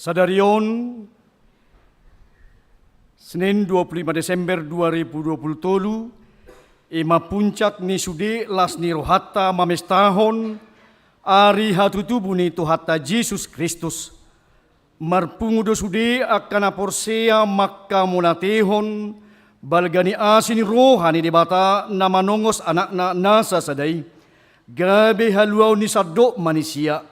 Sadarion, Senin 25 Desember 2020, ima puncak ni sude las ni rohata mamestahon, ari hatutubu ni Tuhata Yesus Kristus. Marpungudo sude akan aporsea makka munatehon, balgani asin rohani debata nama nongos anak nasa sadai. Gabe haluau ni sadok manusia.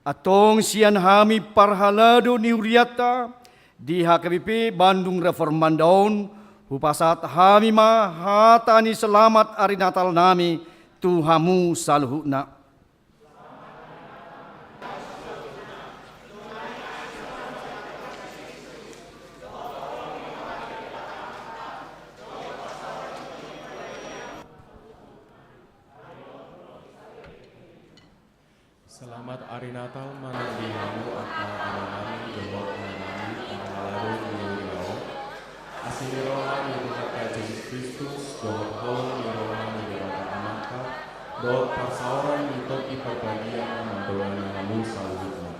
Atong sian hami parhalado ni uriata di HKBP Bandung Reforman Daun hupasat hami ma hatani selamat ari Natal nami Tuhamu saluhna. Selamat Hari Natal manandi hamu atau anak-anak jawab mengalami pengalado muriau. Asiniroha mirukata Yesus Kristus, doa hol miroha mirukata amaka, doa persauran mitoki perbagian mandolan hamu saluhna.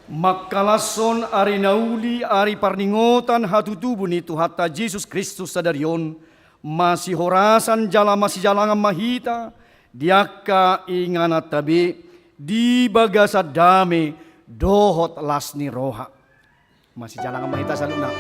Makkalason ari nauli ari parningotan hatutubu ni Tuhata Yesus Kristus sadarion, masih horasan jala masih jalangan mahita, diaka inganat tabi, di bagasa dame dohot lasni roha. Masih jalangan mahita saluna.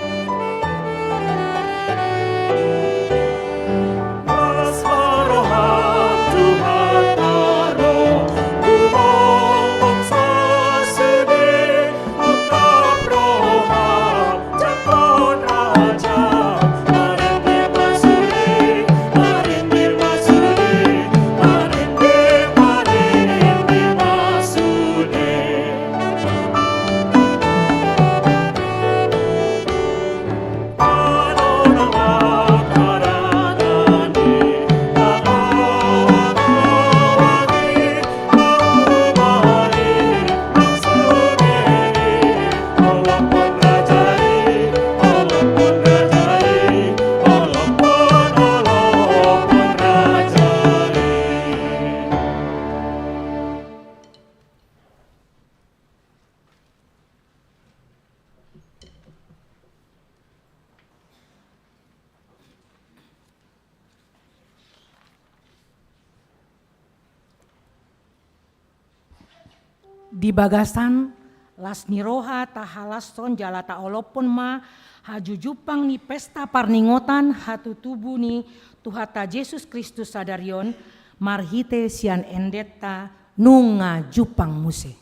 Di bagasan las niroha tahalaston jalata olopon ma hajujupang ni pesta parningotan hatutubu ni Tuhata Yesus Kristus sadarion marhite sian endeta nunga jupang muse.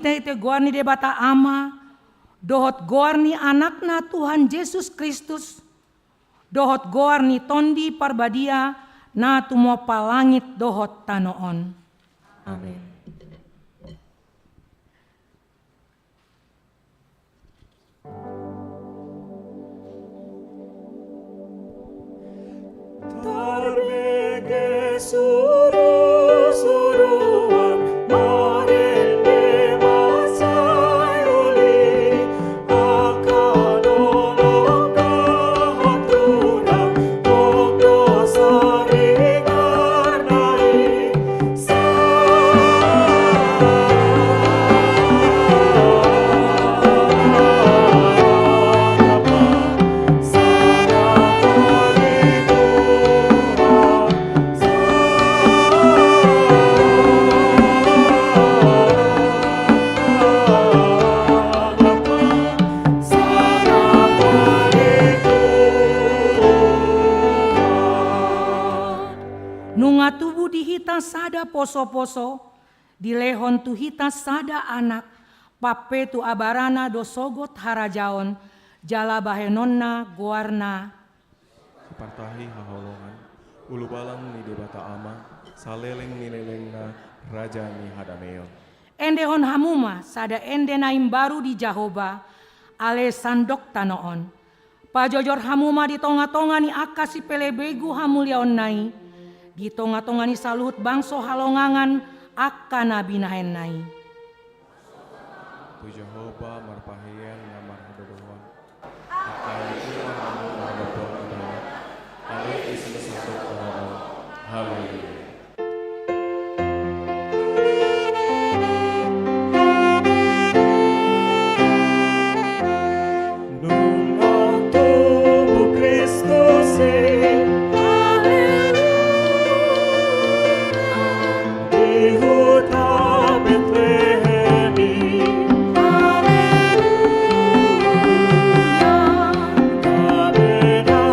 hite goarni debata ama, dohot goarni anakna Tuhan Yesus Kristus, dohot goarni tondi parbadia na tumo palangit dohot tanoon. Amin. Tarbege suru-suruan marende masayuli akan olong kahaturang okdo saringan nai Nunga tubuh dihita sada poso-poso, dilehon tu hita sada anak, pape tu abarana dosogot harajaon, jala bahenonna goarna. Partahi haholongan, ulu balang ni debata ama, saleleng ni lelengna, raja ni hadameon. Endehon hamuma sada ende naim baru di Jahoba, ale sandok tanoon. Pajojor hamuma di tonga-tonga ni akasi pelebegu hamuliaon nai, di tonga-tonga ni saluhut bangso halongangan akana binahen nai. Tu Jehovah marpahian ngamar hadodohan, akan ilah hamu marbetul adanya, ale isi satu orang. Haleluya. Nunga tubuh Kristus di huta Betlehemi, kabena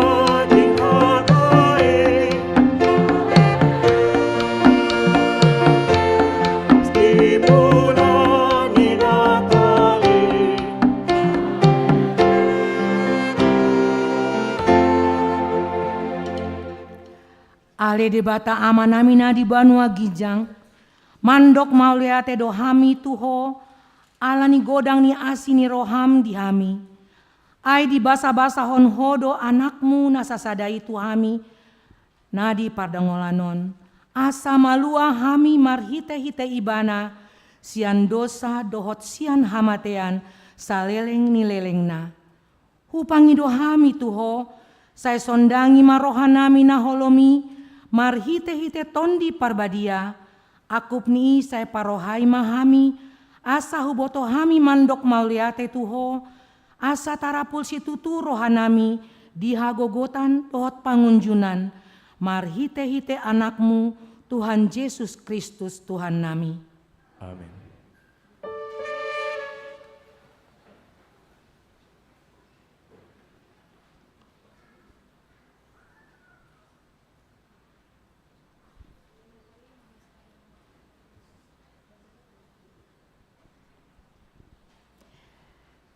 dihargai, di bulan Natali. Ale debata amanamina di Banua Gijang, mandok mauliate dohami tuho, alani godang ni asini roham dihami. Ai di basa-basa hon hodo anakmu nasasadai tuhami, nadi pardangolanon. Asa malua hami marhite-hite ibana, sian dosa dohot sian hamatean, saleleng ni lelengna. Hupangi dohami tuho, saya sondangi marohanami naholomi, marhite-hite tondi parbadia, akup ni saya parohai mahami, asa huboto hami mandok mauliate tuho, asa tarapul situtu rohanami, dihagogotan tohot pangunjunan, marhite-hite anakmu, Tuhan Yesus Kristus Tuhan nami. Amin.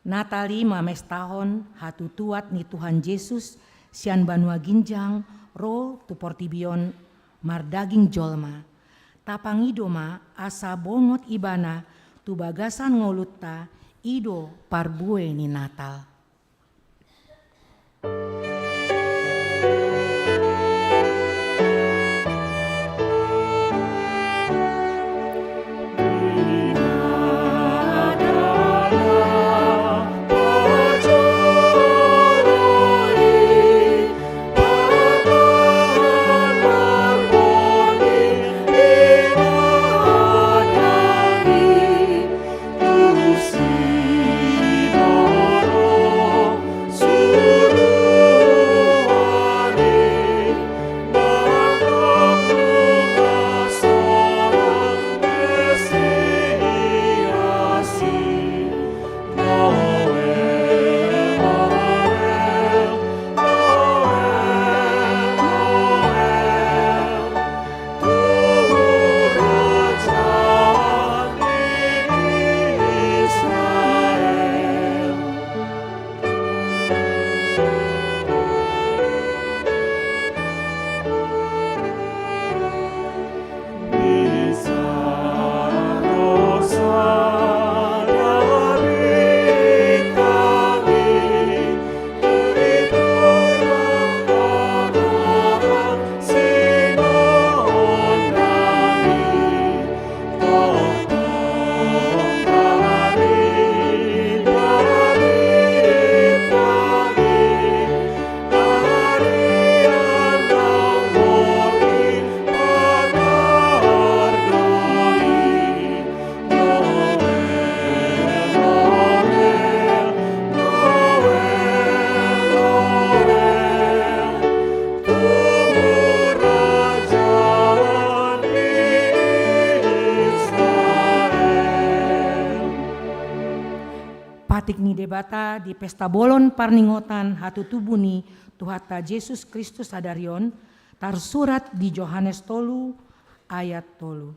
Natali mames tahun hatu tuat ni Tuhan Yesus sian Banua Ginjang ro tu portibion mardaging jolma. Tapangidoma asa bongot ibana tu bagasan ngolutta ido parbue ni Natal. Tusi patik ni debata di pesta bolon parningotan hatutubu ni Tuhata Yesus Kristus sadarion tarsurat di Yohanes 3 ayat 3.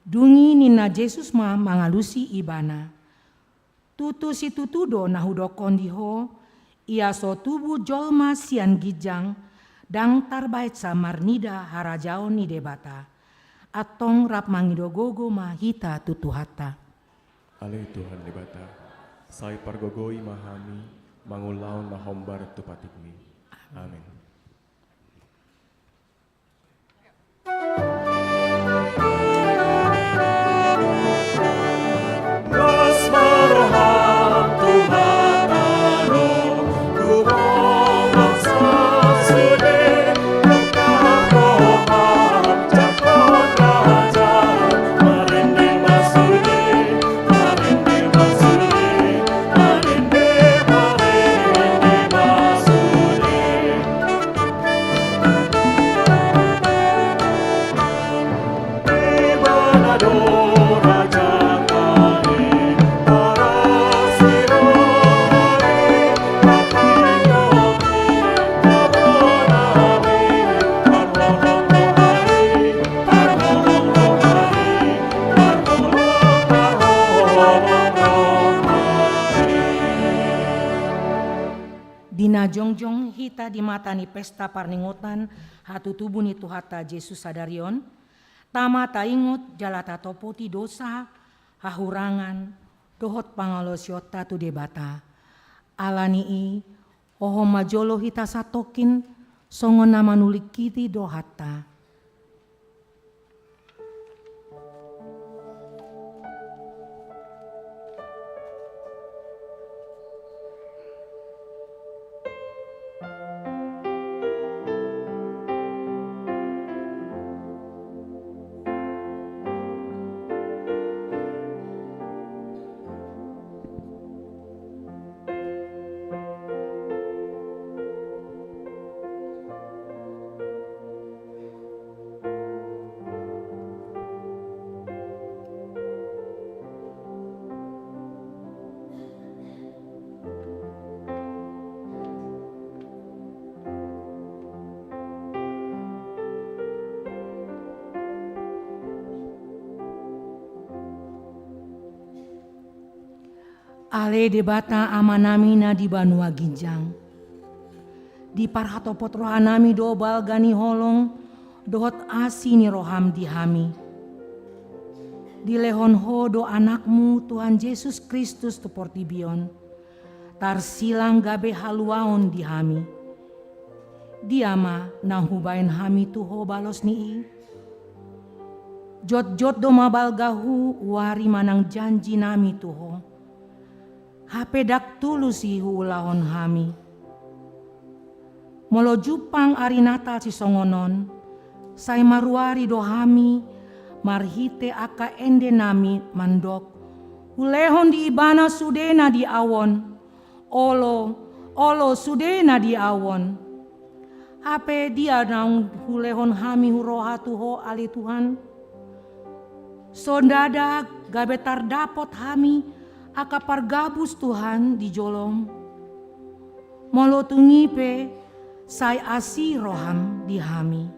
Dungi nina Yesus ma mangalusi ibana. Tutu si tutudo nahudokon diho, ia so tubu jolma sian gijang, dang tarbait samarnida harajao ni debata. Atong rap mangidogogo mahita tutuhata. Ale Tuhan debata, sai pargogoi mahami, mangulaon mahombar tupatikmi. Amin. Dina jongjong hita di mata ni pesta parningotan hatutubu ni Tuhata Yesus sadarion, tama taingot jalata topoti dosa, hahurangan, dohot pangalosiota tu debata. Alanii, oho majolo hita satokin, songon nama nulikiti dohata. Ale debata amanamina di Banua Ginjang. Di parhatopot rohanami dobal gani holong, dohot asi ni roham dihami. Di lehon ho do anakmu Tuhan Yesus Kristus tu portibion, tarsilang gabe haluaon dihami. Diama nang hubain hami tu ho balos nii. Jot-jot do mabal gahu wari manang janji nami tu ho. Hape dak tulusi hulahon hami. Molo jupang ari Natal si songonon, say maruari do hami, marhite aka ende nami mandok. Hulehon di ibana sudena di awon, olo sudena di awon. Hape dia naung hulehon hami huroha tuho ali Tuhan. Sondada gabetar dapot hami, aka pargabus Tuhan di jolong. Molo tungipe say asi roham di hami.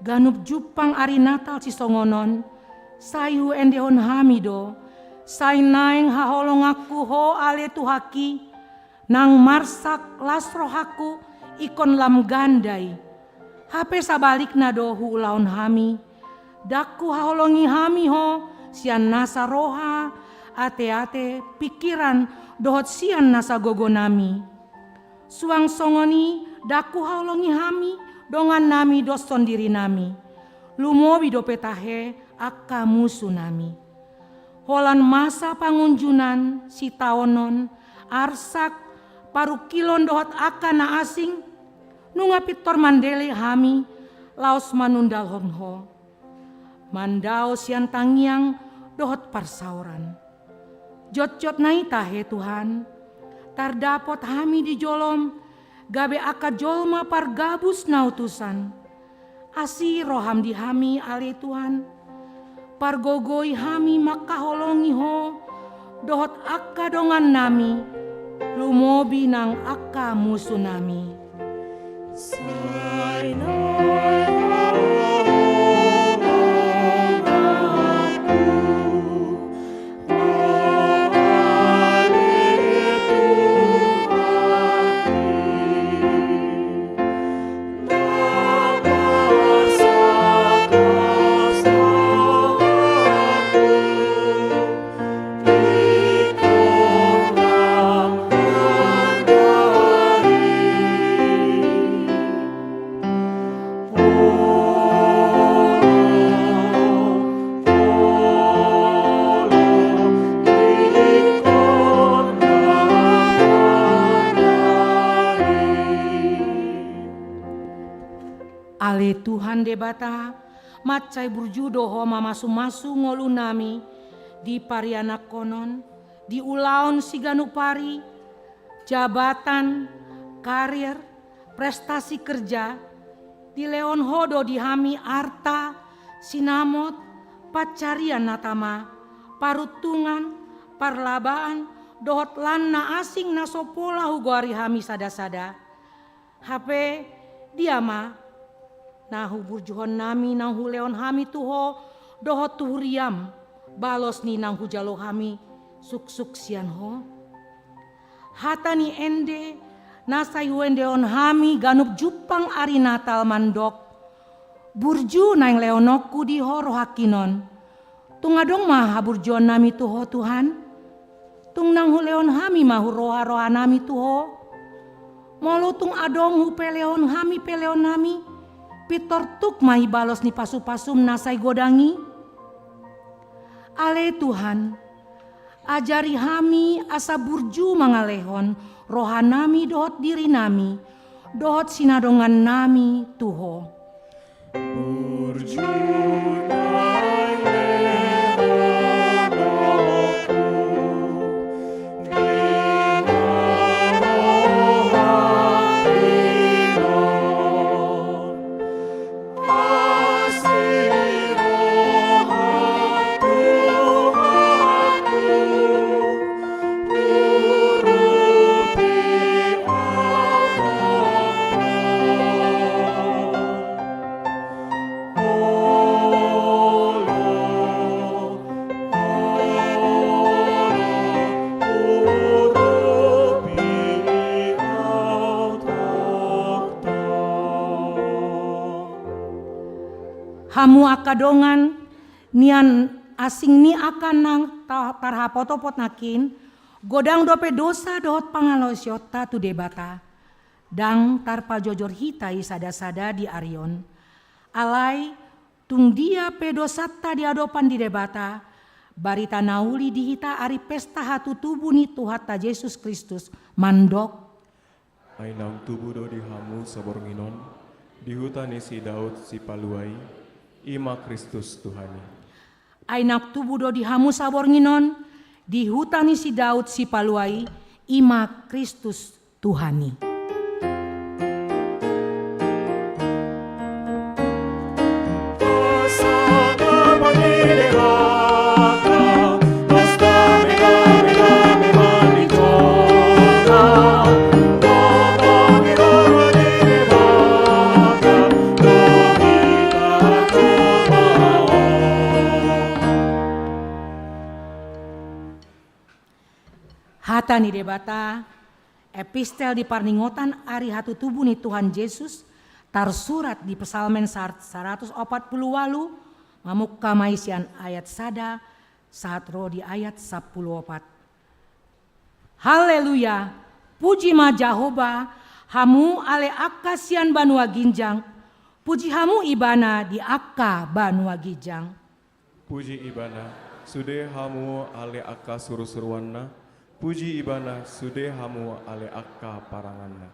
Ganup jupang ari Natal si songonon, sayu endehon hamido, say naeng haholong aku ho ale tuhaki, nang marsak lasrohaku ikon lam gandai. Hape sabalik nado huulaon hami, daku haholongi hami ho sian nasa roha, ate-ate pikiran dohot sian nasa gogo nami. Suang songoni daku haulongi hami dongan nami doson diri nami. Lumobi do petahe akka musuh nami. Holan masa pangunjunan si taonon arsak paru kilon dohot akka na asing nunga pitor mandele hami laos manundal honho. Mandao sian tangiang dohot parsauran. Jot-jot nai tahe Tuhan, tardapot hami di jolom, gabe aka jolma pargabus nautusan. Asi roham di hami ale Tuhan, pargogoi hami makaholongi ho, dohot aka dongan nami, lumobi nang aka musuh nami. Ale Tuhan debata, macai burjudo ho mamasu-masu ngolu nami, di parianak konon, di ulaon siganupari, jabatan, karir, prestasi kerja, di leon hodo di hami arta, sinamot, pacarian natama, parutungan, parlabaan, dohot lanna asing nasopola hugoari hami sada-sada. HP diama, nahu burjuhon nami nahu leon hami tuho dohot tuhuriam balos ni nahu jalo hami suk-suk sian ho. Hatani ende nasai wendeon hami ganup jupang ari natal mandok. Burju naing leonokku di ho rohakinon. Tungadong maha burjuon nami tuho Tuhan. Tung nang hu leon hami mahu roha-roha nami tuho. Molo tung adong hu peleon hami peleon nami. Pitor tuk mahi balos ni pasu-pasum nasai godangi. Ale Tuhan, ajari hami asa burju mangalehon rohanami dohot diri nami, dohot sinadongan nami tuho. Burju Hamu akadongan nian asing ni akan nang tarha potopot nakin godang dope dosa dohot pangalosyota tu debata dang tarpa jojor hitai sada-sada di arion alai tung dia pedosata di adopan di debata barita nauli di hita ari pesta hatu tubuh ni Tuhata Yesus Kristus mandok Ainang tubuh do dihamu sabornginon, di hutan si Daud si Paluai, Ima Kristus Tuhani. Ainak tubuh do dihamu sabornginon, di hutani si Daud si Paluai, Ima Kristus Tuhani. Hatani debata epistel di parningotan ari hatu tubuh ni Tuhan Yesus tarsurat di Psalmen 148 mamuk kamaisian ayat sada Saat roh di ayat 14. Haleluya, puji ma Jahoba, hamu ale akka sian banua ginjang, puji hamu ibana di akka banua ginjang. Puji ibana, sude hamu ale akka suru-suruanna, puji ibana, sude hamu ale akka paranganna.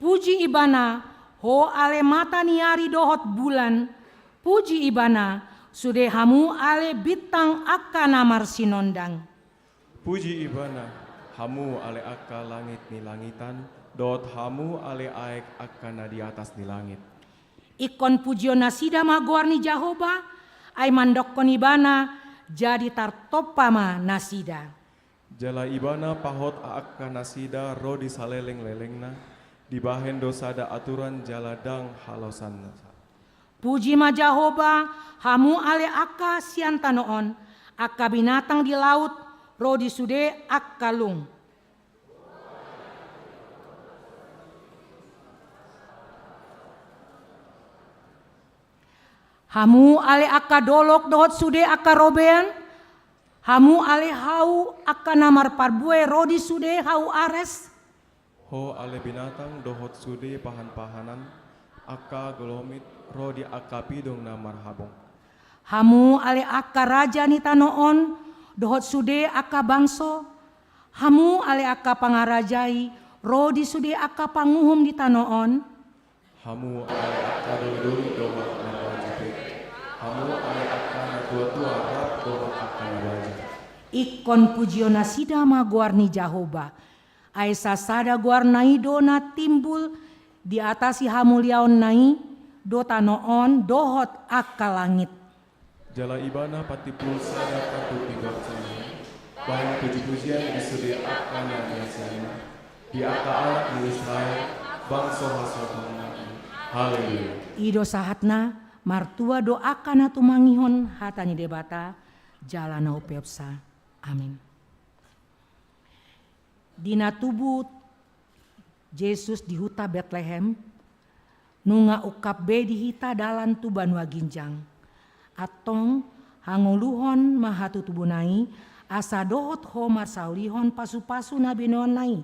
Puji ibana, ho ale mata niari dohot bulan, puji ibana, sude hamu ale bintang akka namar sinondang. Puji ibana, hamu ale akka langit ni langitan, dot hamu ale aek akka di atas ni langit. Ikon pujion nasida magoar ni Jahoba, ay mandokon ibana, jadi tartopa ma nasida. Jala ibana pahot akka nasida ro di saleleng-lelengna, di bahen dosada aturan jaladang halosanna. Puji ma Jahoba, hamu ale akka sian tanoon, akka binatang di laut, ro di sude akka lung. Hamu ale akka dolok dohot sude akka robean, hamu ale hau akka namar parbue rodi sude hau ares. Ho ale binatang dohot sude pahan-pahanan, akka golomit rodi akka pidong namar habong. Hamu ale akka raja ni tanoon, dohot sude akka bangso, hamu ale akka pangarajai, rodi sude akka panguhum di tanoon. Hamu ale akka doi-doi dohot nama jepit, hamu ale akka tua-tua rap dohot akka nabaja. Ikon pujion nasida magoar ni Jahoba, aisa sada goar nai dona timbul di atasi hamu liaon nai, do tanoon dohot akka langit. Jala ibana pati pulsa dapat tutibak sana, bahan puji-pujian di sudi akka nabiasana, di akka anak di Israel, bangsa hasotanna. Haleluya. Ido sahatna martua doakan atu mangihon hatani debata jalana upeopsa. Amin. Dina tubuh Yesus di huta Bethlehem, nunga ukap be di hita dalan tu banua ginjang. Atong hanguluhon mahatu tubunai, asa dohot homar saulihon pasu-pasu nabinon nai.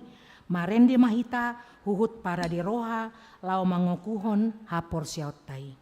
Marende mahita huhut para di roha, lau mangokuhon hapor siautai.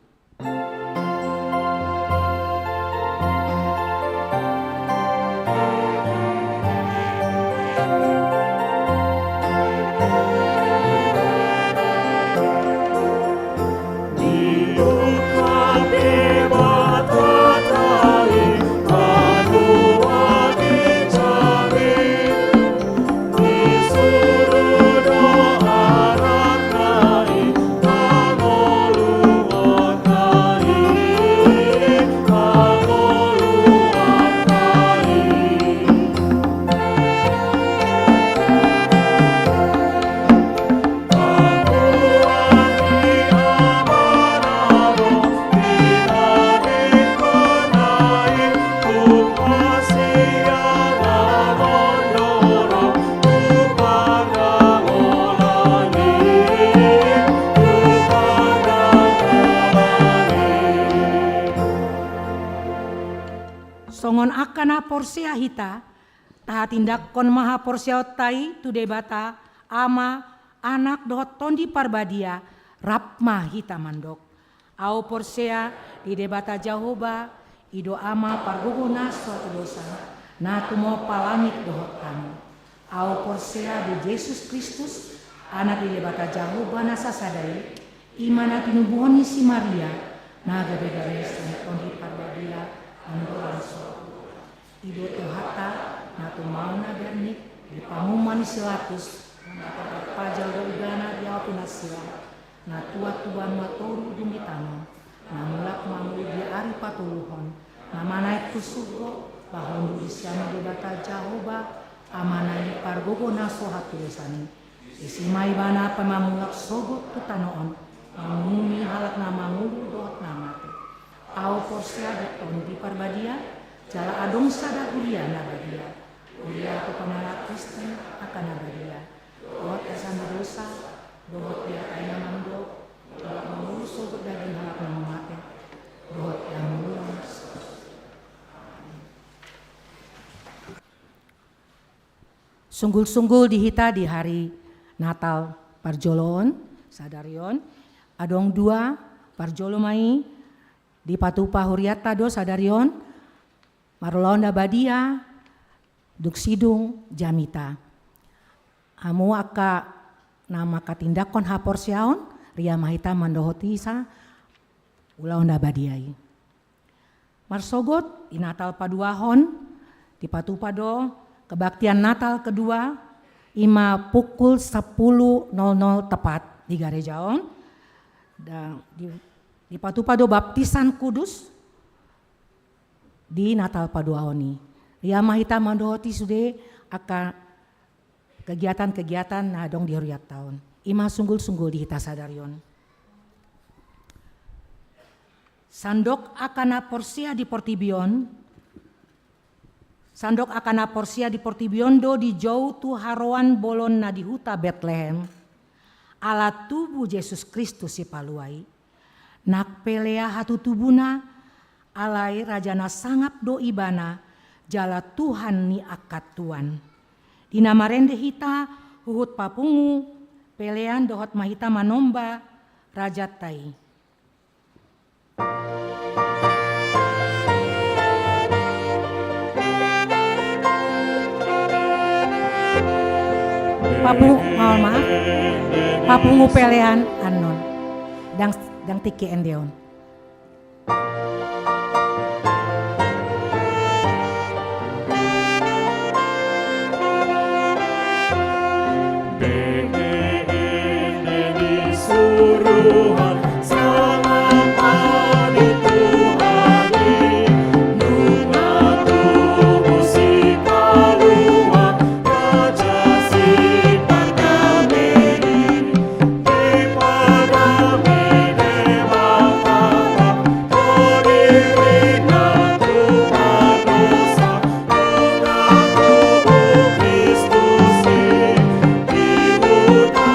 Songon akana porsia hita, taha tindak kon maha porsia tai tu debata, ama anak dohot tondi parbadia, rapma hita mandok. Au porsia di debata Jahoba, ido ama parguguna suatu dosa, na tumo palangit dohot kamu. Au porsia di Yesus Kristus, anak di debata Jahoba nasa sadai, imana tinubuhoni si Maria, na gabe-gabe tondi parbadia, andolan so. Ibu tuhata natu mauna bernik di pamuman silatus natu pajal do igana dia pinasila natua tuban matoru dung ditano namulak mamu di ari patuluhon namana itu sugo bahon di siama di bata Jahoba amana di pargogo naso hatulisani isimai bana pemamulak sogot tutanoon mamumi halak nama ngulu dot namate au porsia beton di parbadia jala adong sada kuliah nabadia, kuliah tu pengalat Kristen akan nabadia. Dohot esan berdosa, dohot dia kaya mandok, dohot mengurus sobat daging halak nama mate, dohot yang mulus. Sunggul-sunggul dihita di hari Natal parjolon sadarion adong dua parjolomai di patupa huriata do sadarion marlonda badia duk sidung jamita. Amu aka nama katindakon hapor siaon ria mahita mandohoti sa ulaonda badiai. Marsogot di Natal paduahon di patupa do kebaktian Natal kedua ima pukul 10.00 tepat di Garejaon dan di Patupado baptisan kudus di Natal paduahoni. Ria mahita mandohoti sude aka kegiatan-kegiatan nadong di huriat tahun. Ima sunggul-sunggul di hita sadarion. Sandok akana porsia di Portibion. Sandok akana porsia di Portibiondo di jauh tu haroan bolon na di huta Bethlehem. Ala tubuh Yesus Kristus si paluai. Nak pelea hatu tubuna alai rajana sangap do ibana jala Tuhan ni akat tuan. Dina marende hita huhut papungu pelean dohot mahita manomba raja tai. Papungu pelean anon dang tiki endeon. Suruhan sangat adi Tuhani, nuna tubuh si paluan, raja si pardameni, daripada medewa kata, kodirina Tuhan dosa, nuna tubuh Kristus si dihutan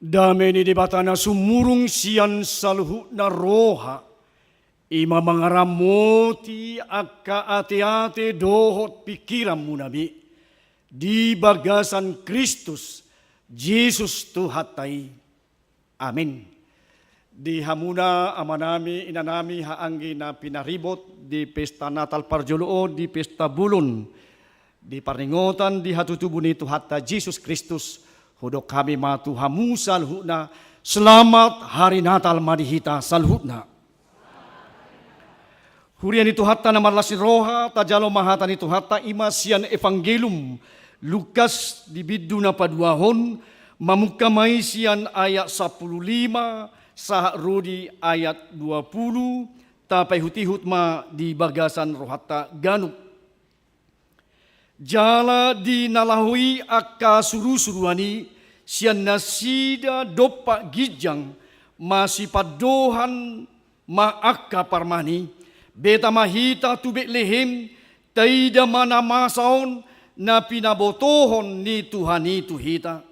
Dameni di batana sumurung sian saluhutna roha. Ima mangaramoti akka ate-ate dohot pikiran munami. Di bagasan Kristus, Yesus Tuhatai. Amin. Di hamuna amanami inanami haanggi na pinaribot di pesta Natal Parjoloo di pesta bulun. Di parningotan di hatutubu ni Tuhata Yesus Kristus. Hodok kami matu hamu salhutna. Selamat hari Natal madihita salhutna. Hurian itu hatta na marlasin roha tajalo mahata itu hatta imasian evangelium Lukas di biduna paduahon mamukamai sian ayat 15 sah rodi ayat 20 tapai hutihut ma di bagasan rohata ganuk. Jala di nalahui akka suru-suruani sian nasida dopa gijang masih padohan ma akka parmani beta mahita tu Betlehem taida mana masaon na pinabotohon ni Tuhan itu hita.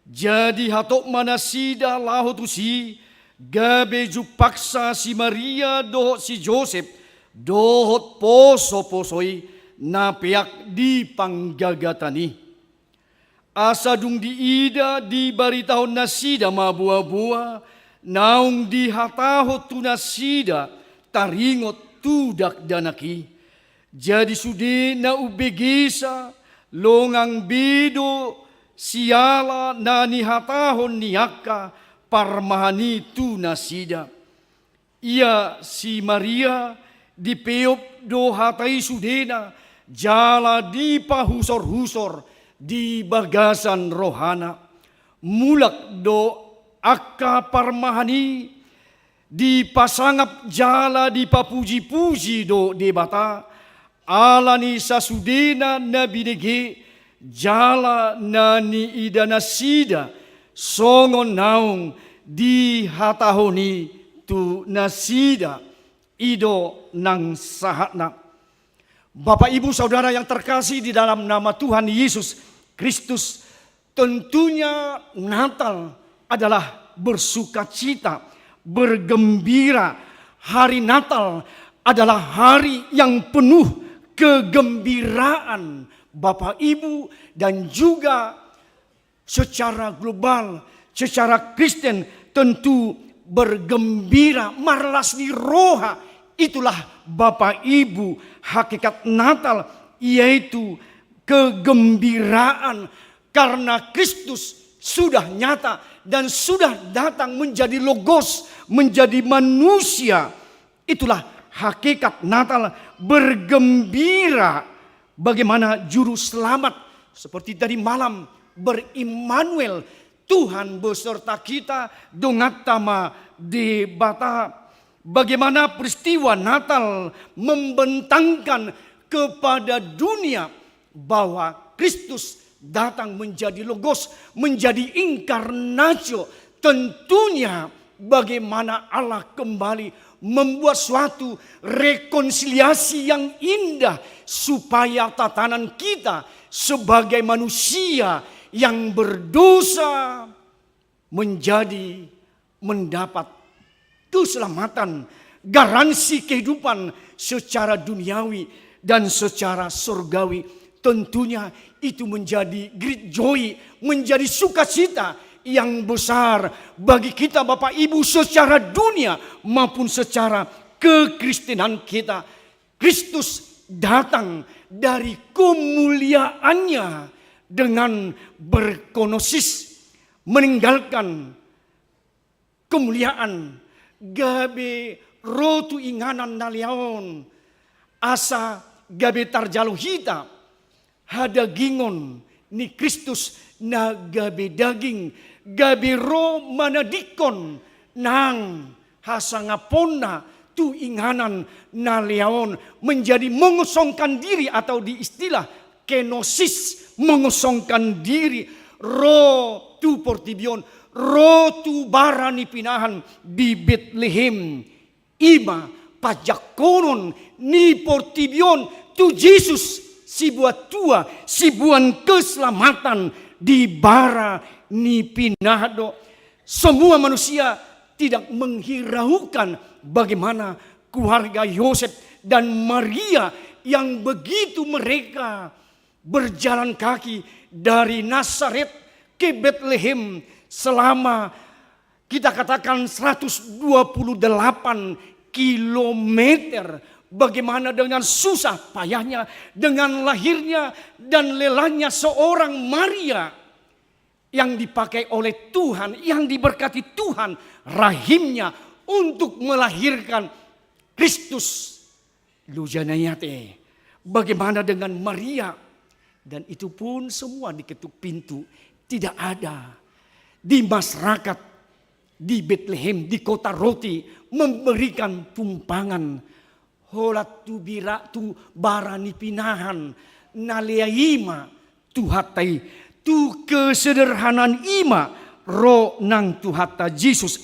Jadi hatok mana sida laho tu si gabe jupaksa si Maria dohot si Joseph dohot poso-posoi na pihak di panggagatani. Asa dung diida di baritahon na sida mabuah-buah naung dihataho tunasida taringot tudak danaki. Jadi sude na ubegisa longang bido siala na nihatahon niaka parmahani tunasida. Ia si Maria dipeop do hatai sudena jala di pahusor-husor di bagasan rohana. Mulak do akka parmahani di pasangap jala di papuji-puji do debata. Alani sasudena na binege jala nani idana sida songon naung di hatahoni tu nasida ido nang sahatna. Bapak Ibu Saudara yang terkasih di dalam nama Tuhan Yesus Kristus, tentunya Natal adalah bersukacita, bergembira. Hari Natal adalah hari yang penuh kegembiraan Bapak Ibu, dan juga secara global, secara Kristen tentu bergembira. Marlas ni roha, itulah Bapak Ibu hakikat Natal, yaitu kegembiraan karena Kristus sudah nyata dan sudah datang menjadi logos, menjadi manusia. Itulah hakikat Natal, bergembira. Bagaimana juru selamat seperti tadi malam berimmanuel, Tuhan beserta kita dongatama di bata. Bagaimana peristiwa Natal membentangkan kepada dunia bahwa Kristus datang menjadi logos, menjadi inkarnatio. Tentunya bagaimana Allah kembali membuat suatu rekonsiliasi yang indah supaya tatanan kita sebagai manusia yang berdosa mendapat keselamatan, garansi kehidupan secara duniawi dan secara surgawi. Tentunya itu menjadi great joy, menjadi sukacita yang besar bagi kita Bapak Ibu secara dunia maupun secara kekristenan kita. Kristus datang dari kemuliaannya dengan berkonosis, meninggalkan kemuliaan. Gabe rotu inganan naliaon asa gabe tarjalo hita hada gingon ni Kristus na gabe daging gabe ro manadikon nang hasangaponna tu inganan naliaon menjadi mengosongkan diri, atau di istilah kenosis, mengosongkan diri. Ro tu portibion, ro tu barani pinahan di Bethlehem. Ima pajakonon ni portibion tu Yesus si buat tua, si buan keselamatan di bara ni pinahdo. Semua manusia tidak menghiraukan bagaimana keluarga Yosef dan Maria yang begitu mereka berjalan kaki dari Nazaret ke Bethlehem selama kita katakan 128 kilometer. Bagaimana dengan susah payahnya, dengan lahirnya dan lelahnya seorang Maria yang dipakai oleh Tuhan, yang diberkati Tuhan rahimnya untuk melahirkan Kristus. Lujanayate. Bagaimana dengan Maria? Dan itu pun semua diketuk pintu. Tidak ada di masyarakat di Bethlehem, di kota roti, memberikan tumpangan. Holat tu bira tu barani pinahan naleaima tu hatai tu kesederhanaan ima ro nang tu hatta Yesus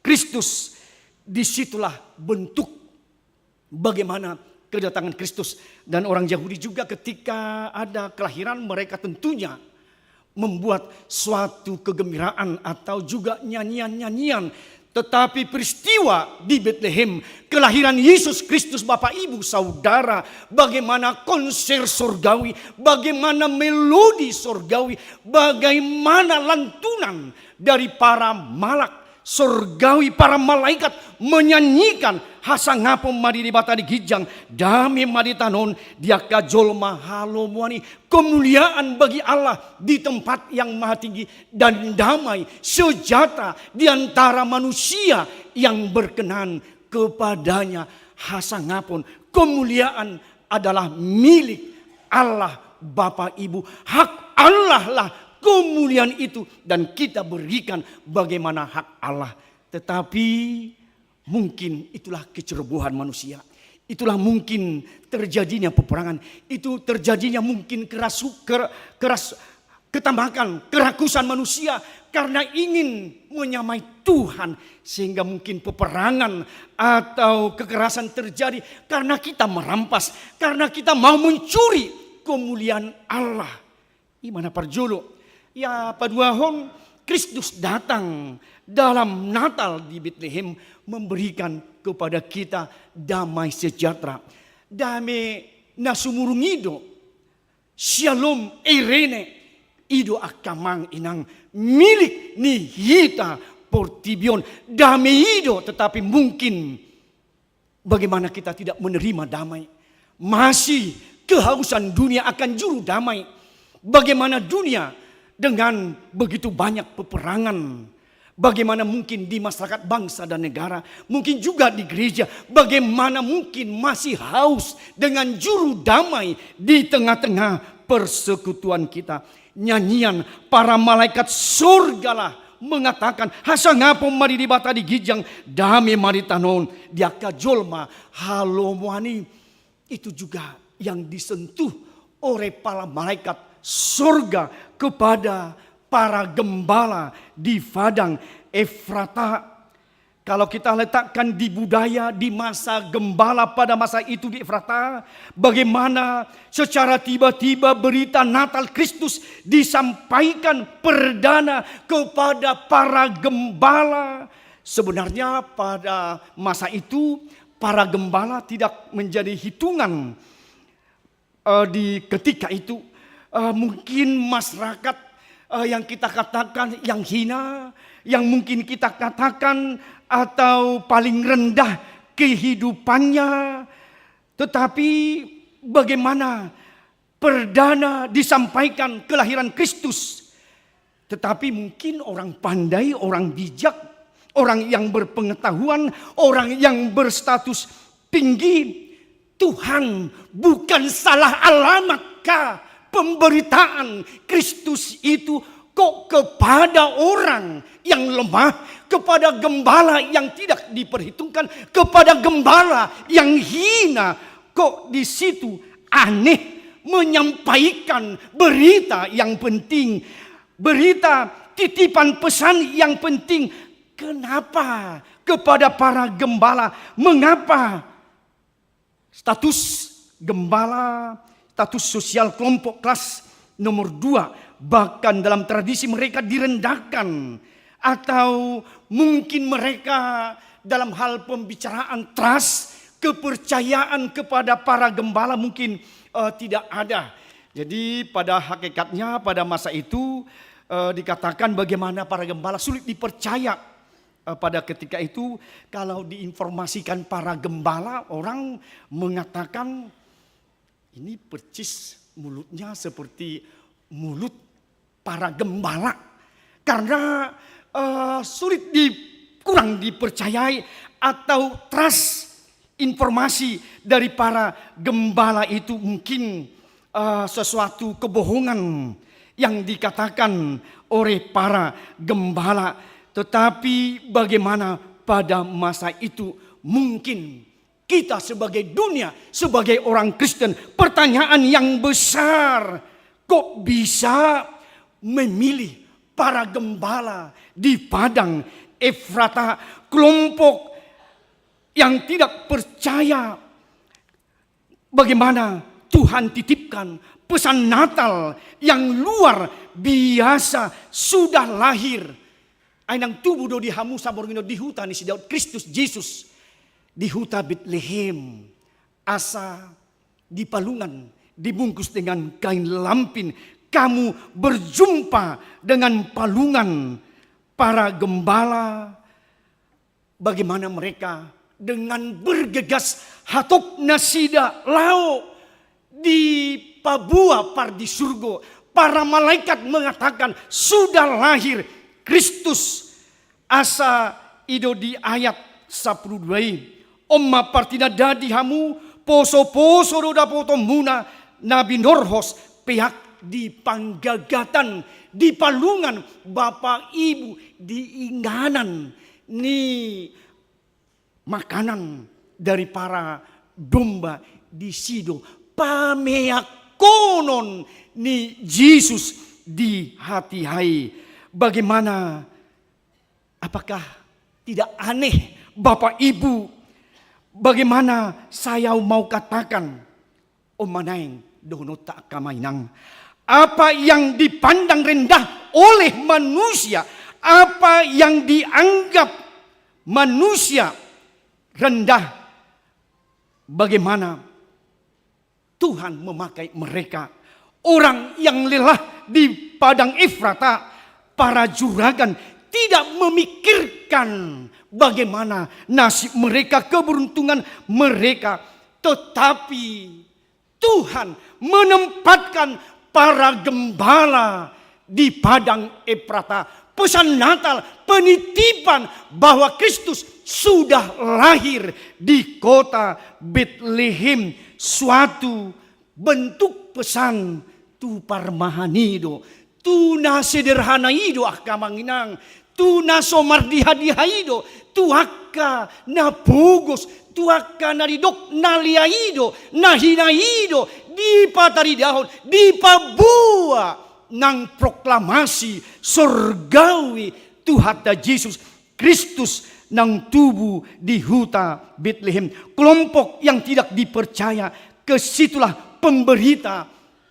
Kristus. Disitulah bentuk bagaimana kedatangan Kristus. Dan orang Yahudi juga ketika ada kelahiran mereka tentunya membuat suatu kegembiraan atau juga nyanyian-nyanyian. Tetapi peristiwa di Bethlehem, kelahiran Yesus Kristus Bapak Ibu Saudara, bagaimana konser surgawi, bagaimana melodi surgawi, bagaimana lantunan dari para malak surgawi, para malaikat menyanyikan hasangapom madi di bata di gijang dami madi tanon dia kajol mahalo muani, kemuliaan bagi Allah di tempat yang maha tinggi, dan damai sejahtera di antara manusia yang berkenan kepadanya. Hasangapun kemuliaan adalah milik Allah Bapa Ibu, hak Allah lah kemuliaan itu, dan kita berikan bagaimana hak Allah. Tetapi mungkin itulah kecerobohan manusia, itulah mungkin terjadinya peperangan, itu terjadinya mungkin ketambakan, kerakusan manusia karena ingin menyamai Tuhan, sehingga mungkin peperangan atau kekerasan terjadi karena kita merampas, karena kita mau mencuri kemuliaan Allah. Gimana parjolo? Ya paduahon Kristus datang dalam Natal di Bethlehem memberikan kepada kita damai sejahtera. Damai nasumurungido, shalom irene, ido akamang inang milik ni hita portibion. Damai ido, tetapi mungkin bagaimana kita tidak menerima damai. Masih kehausan dunia akan juru damai. Bagaimana dunia dengan begitu banyak peperangan, bagaimana mungkin di masyarakat bangsa dan negara, mungkin juga di gereja, bagaimana mungkin masih haus dengan juru damai di tengah-tengah persekutuan kita. Nyanyian para malaikat surgalah mengatakan hasangapom mari di bata di gijang dame mari tanon dia kajolma halomwani. Itu juga yang disentuh oleh para malaikat surga kepada para gembala di padang Efrata. Kalau kita letakkan di budaya di masa gembala pada masa itu di Efrata, bagaimana secara tiba-tiba berita Natal Kristus disampaikan perdana kepada para gembala. Sebenarnya pada masa itu para gembala tidak menjadi hitungan di ketika itu. Mungkin masyarakat yang kita katakan yang hina, yang mungkin kita katakan atau paling rendah kehidupannya. Tetapi bagaimana perdana disampaikan kelahiran Kristus. Tetapi mungkin orang pandai, orang bijak, orang yang berpengetahuan, orang yang berstatus tinggi, Tuhan bukan salah alamatkah pemberitaan Kristus itu kok kepada orang yang lemah, kepada gembala yang tidak diperhitungkan, kepada gembala yang hina, kok di situ aneh menyampaikan berita yang penting, berita titipan pesan yang penting. Kenapa kepada para gembala? Mengapa status gembala, status sosial kelompok kelas nomor 2 bahkan dalam tradisi mereka direndahkan, atau mungkin mereka dalam hal pembicaraan trust, kepercayaan kepada para gembala mungkin tidak ada. Jadi pada hakikatnya pada masa itu dikatakan bagaimana para gembala sulit dipercaya. Pada ketika itu kalau diinformasikan para gembala, orang mengatakan ini percis mulutnya seperti mulut para gembala, karena kurang dipercayai atau trust informasi dari para gembala itu mungkin sesuatu kebohongan yang dikatakan oleh para gembala. Tetapi bagaimana pada masa itu mungkin kita sebagai dunia, sebagai orang Kristen, pertanyaan yang besar, kok bisa memilih para gembala di padang Efrata, kelompok yang tidak percaya bagaimana Tuhan titipkan pesan Natal yang luar biasa sudah lahir. Ainang tubuh do di hamu saborngino di huta ni si Daud Kristus Yesus di huta Bethlehem, asa di palungan dibungkus dengan kain lampin, kamu berjumpa dengan palungan para gembala bagaimana mereka dengan bergegas hatop nasida lao di pabua par di surga. Para malaikat mengatakan sudah lahir Kristus. Asa ido di ayat 12. Omma partina dadi hamu poso-poso roda poto muna Nabi Norhos pihak di panggagatan di palungan Bapak Ibu di inganan ni makanan dari para domba di sido pameak konon ni Yesus di hati hai. Bagaimana, apakah tidak aneh Bapak Ibu, bagaimana saya mau katakan omanaing donota kamainang, apa yang dipandang rendah oleh manusia, apa yang dianggap manusia rendah, bagaimana Tuhan memakai mereka, orang yang lelah di padang Efrata, para juragan tidak memikirkan bagaimana nasib mereka, keberuntungan mereka, tetapi Tuhan menempatkan para gembala di padang Efrata. Pesan Natal, penitipan bahwa Kristus sudah lahir di kota Bethlehem. Suatu bentuk pesan tu parmahanido, tu na sederhana ido akamanginang, tu na somardihadihaido, tu akka na pugos, tu akka na ridok na liaido, na hinaido, di pataridahon, di pabua ng proklamasi surgawi Tuhan Yesus Kristus ng tubuh di huta Bethlehem. Kelompok yang tidak dipercaya, kesitulah pemberita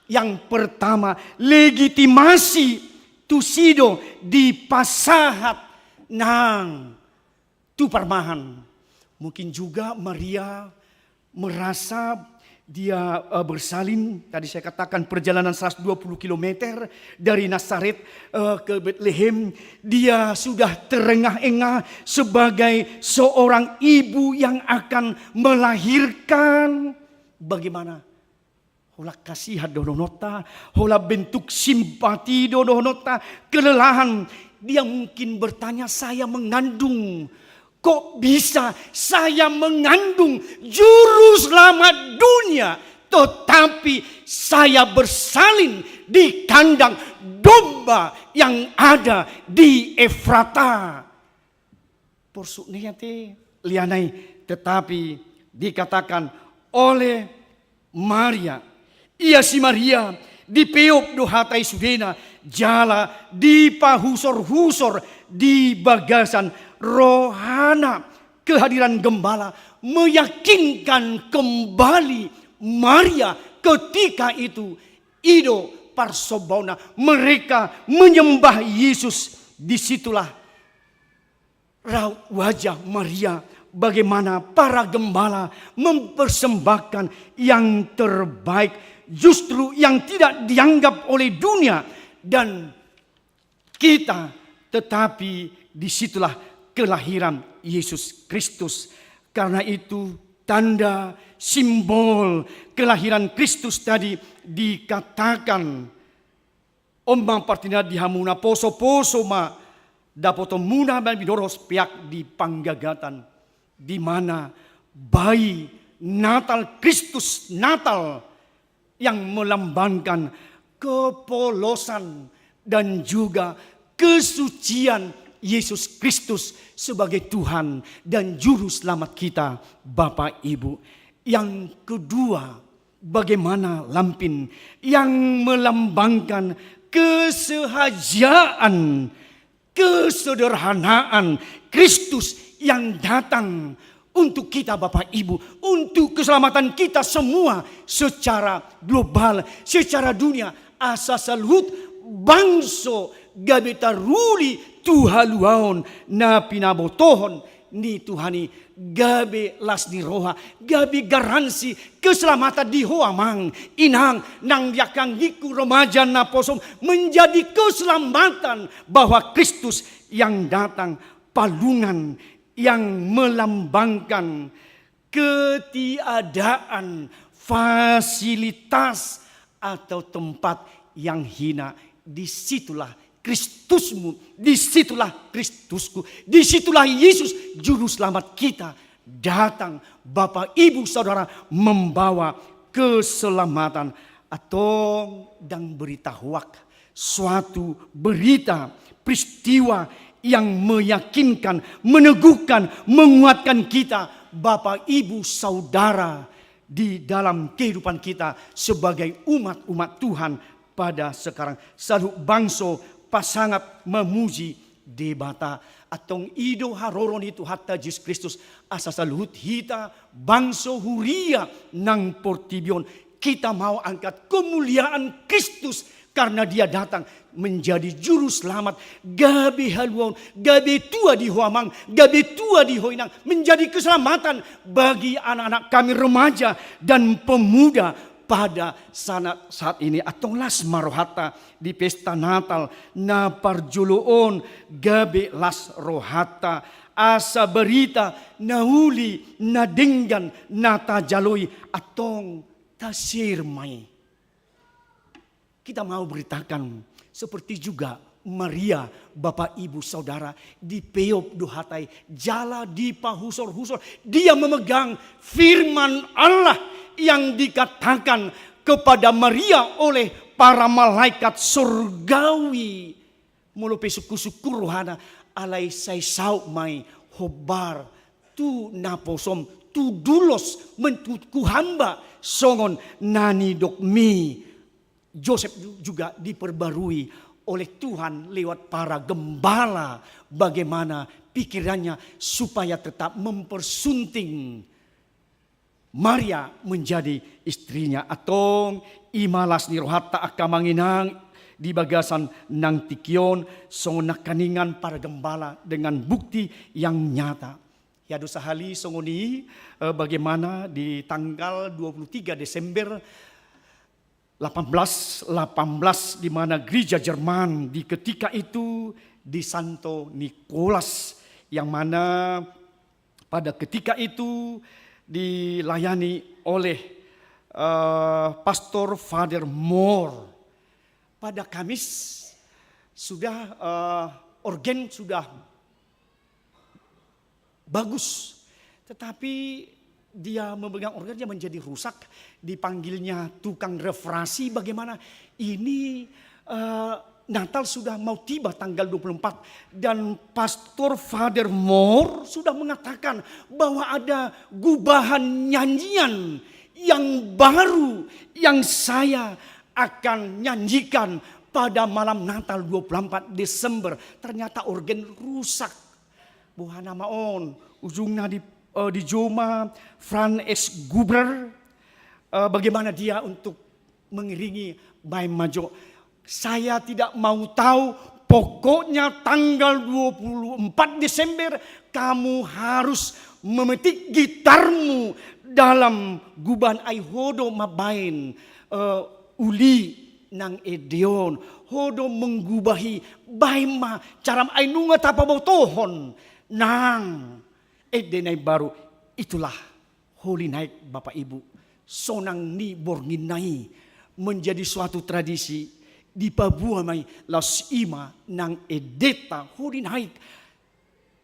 yang pertama, legitimasi tusido di pasahat ng tuparmahan. Mungkin juga Maria merasa dia bersalin, tadi saya katakan perjalanan 120 km dari Nazaret ke Bethlehem. Dia sudah terengah-engah sebagai seorang ibu yang akan melahirkan. Bagaimana? Hola kasihan dononota, hola bentuk simpati dononota, kelelahan. Dia mungkin bertanya, saya mengandung. Kok bisa saya mengandung juru selamat dunia, tetapi saya bersalin di kandang domba yang ada di Efrata. Porsuknya lianai, tetapi dikatakan oleh Maria, ia si Maria dipeop do hatai sudena, jala di pahusor-husor di bagasan rohana. Kehadiran gembala meyakinkan kembali Maria ketika itu ido parsobona, mereka menyembah Yesus. Disitulah raut wajah Maria, bagaimana para gembala mempersembahkan yang terbaik, justru yang tidak dianggap oleh dunia dan kita, tetapi disitulah kelahiran Yesus Kristus. Karena itu tanda simbol kelahiran Kristus tadi dikatakan omang partina dihamuna poso-poso ma dapoto muna dan bidoros piak di panggagatan, di mana bayi Natal Kristus Natal yang melambangkan kepolosan dan juga kesucian Yesus Kristus sebagai Tuhan dan Juru Selamat kita, Bapak Ibu. Yang kedua, bagaimana lampin yang melambangkan kesehajaan, kesederhanaan Kristus yang datang untuk kita Bapak Ibu, untuk keselamatan kita semua secara global, secara dunia. Asa salut bangso gabeta ruli tuhaluaon na pinabotohon ni Tuhani gabe las ni roha, gabe garansi keselamatan di hoamang inang nang yakang giku remaja na posom menjadi keselamatan bahwa Kristus yang datang palungan yang melambangkan ketiadaan fasilitas atau tempat yang hina. Disitulah Kristusmu, disitulah Kristusku, disitulah Yesus Juru Selamat kita datang, Bapak Ibu Saudara, membawa keselamatan atau dan berita hoak, suatu berita peristiwa yang meyakinkan, meneguhkan, menguatkan kita, Bapak Ibu Saudara, di dalam kehidupan kita sebagai umat-umat Tuhan pada sekarang. Selalu bangso pasangat memuji debata atong ido haroron itu hatta Jesus Kristus asa saluhut hita bangso huria nang portibion. Kita mau angkat kemuliaan Kristus karena dia datang menjadi juru selamat. Gabe haluan, gabe tua di Huamang, gabe tua di Hoinang, menjadi keselamatan bagi anak-anak kami remaja dan pemuda pada saat ini. Atong las marohata di pesta Natal na parjuluon gabe las rohata asa berita nauli nadenggan nata jaloi atong tasirmai. Kita mau beritakan seperti juga Maria, Bapak Ibu Saudara, di peop dohatai jala di pahusor-husor. Dia memegang firman Allah yang dikatakan kepada Maria oleh para malaikat surgawi. Mulupi suku-suku rohana alai sai sau mai hobar tu naposom tu dulos mentutku hamba songon nani dokmi. Joseph juga diperbarui oleh Tuhan lewat para gembala bagaimana pikirannya supaya tetap mempersunting Maria menjadi istrinya. Atong imalas ni rohata akamanginang di bagasan nang tikion songonak kaningan para gembala dengan bukti yang nyata. Ya dosa hali songoni bagaimana di tanggal 23 Desember 1818 di mana gereja Jerman di ketika itu di Santo Nicholas yang mana pada ketika itu dilayani oleh Pastor Father Moore. Pada Kamis sudah organ sudah bagus, tetapi dia memegang organnya menjadi rusak. Dipanggilnya tukang reparasi. Bagaimana ini Natal sudah mau tiba tanggal 24 dan Pastor Father Moore sudah mengatakan bahwa ada gubahan nyanyian yang baru yang saya akan nyanyikan pada malam Natal 24 Desember. Ternyata organ rusak. Buhana maon ujungnya di Joma Fran S. Guber. Bagaimana dia untuk mengiringi Baim Majo. Saya tidak mau tahu, pokoknya tanggal 24 Desember kamu harus memetik gitarmu dalam guban aihodo mabain uli nang edion hodo menggubahi baima caram ainunga tapa botohon nang edenai baru. Itulah Holy Night Bapak Ibu. Sonang ni bornginai menjadi suatu tradisi di Papua mai las ima nang edeta Holy Night.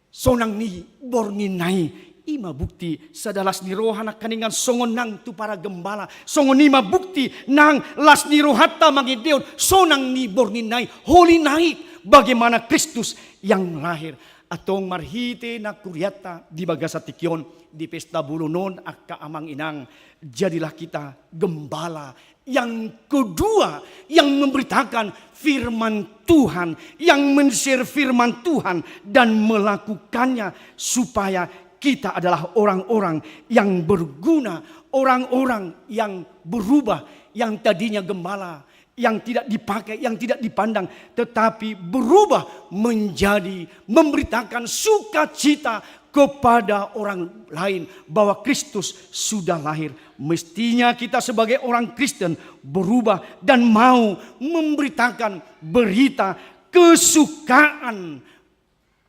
Sonang ni bornginai ima bukti sadalas ni rohana kaningan songon nang tu para gembala. Songon ima bukti nang las ni rohata mangideon sonang ni bornginai Holy Night. Bagaimana Kristus yang lahir. Atong marhite na kuryata di bagasa tikyon di pesta bulunon akka amang inang. Jadilah kita gembala yang kedua yang memberitakan firman Tuhan, yang men-share firman Tuhan dan melakukannya supaya kita adalah orang-orang yang berguna, orang-orang yang berubah, yang tadinya gembala, yang tidak dipakai, yang tidak dipandang, tetapi berubah menjadi memberitakan sukacita kepada orang lain bahwa Kristus sudah lahir. Mestinya kita sebagai orang Kristen berubah dan mau memberitakan berita kesukaan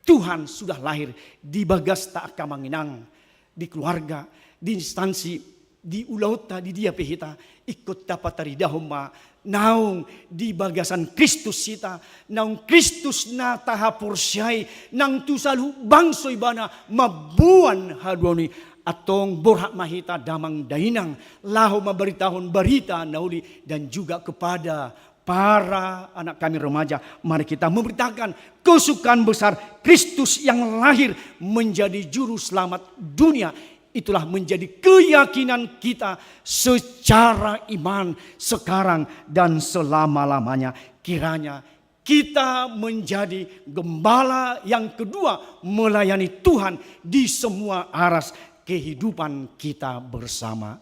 Tuhan sudah lahir di bagas tak kamanginang, di keluarga, di instansi, di ulauta, di dia pehita, ikut dapat taridahoma, naung di bagasan Kristus sita, naung Kristus na tahapursyai, nang tu salu bangsoy bana mabuan haduani, atong borhak mahita damang dainang, laho maberitahon berita nauli, dan juga kepada para anak kami remaja, mari kita memberitakan kesukaan besar Kristus yang lahir menjadi juru selamat dunia. Itulah menjadi keyakinan kita secara iman sekarang dan selama-lamanya. Kiranya kita menjadi gembala yang kedua melayani Tuhan di semua aras kehidupan kita bersama.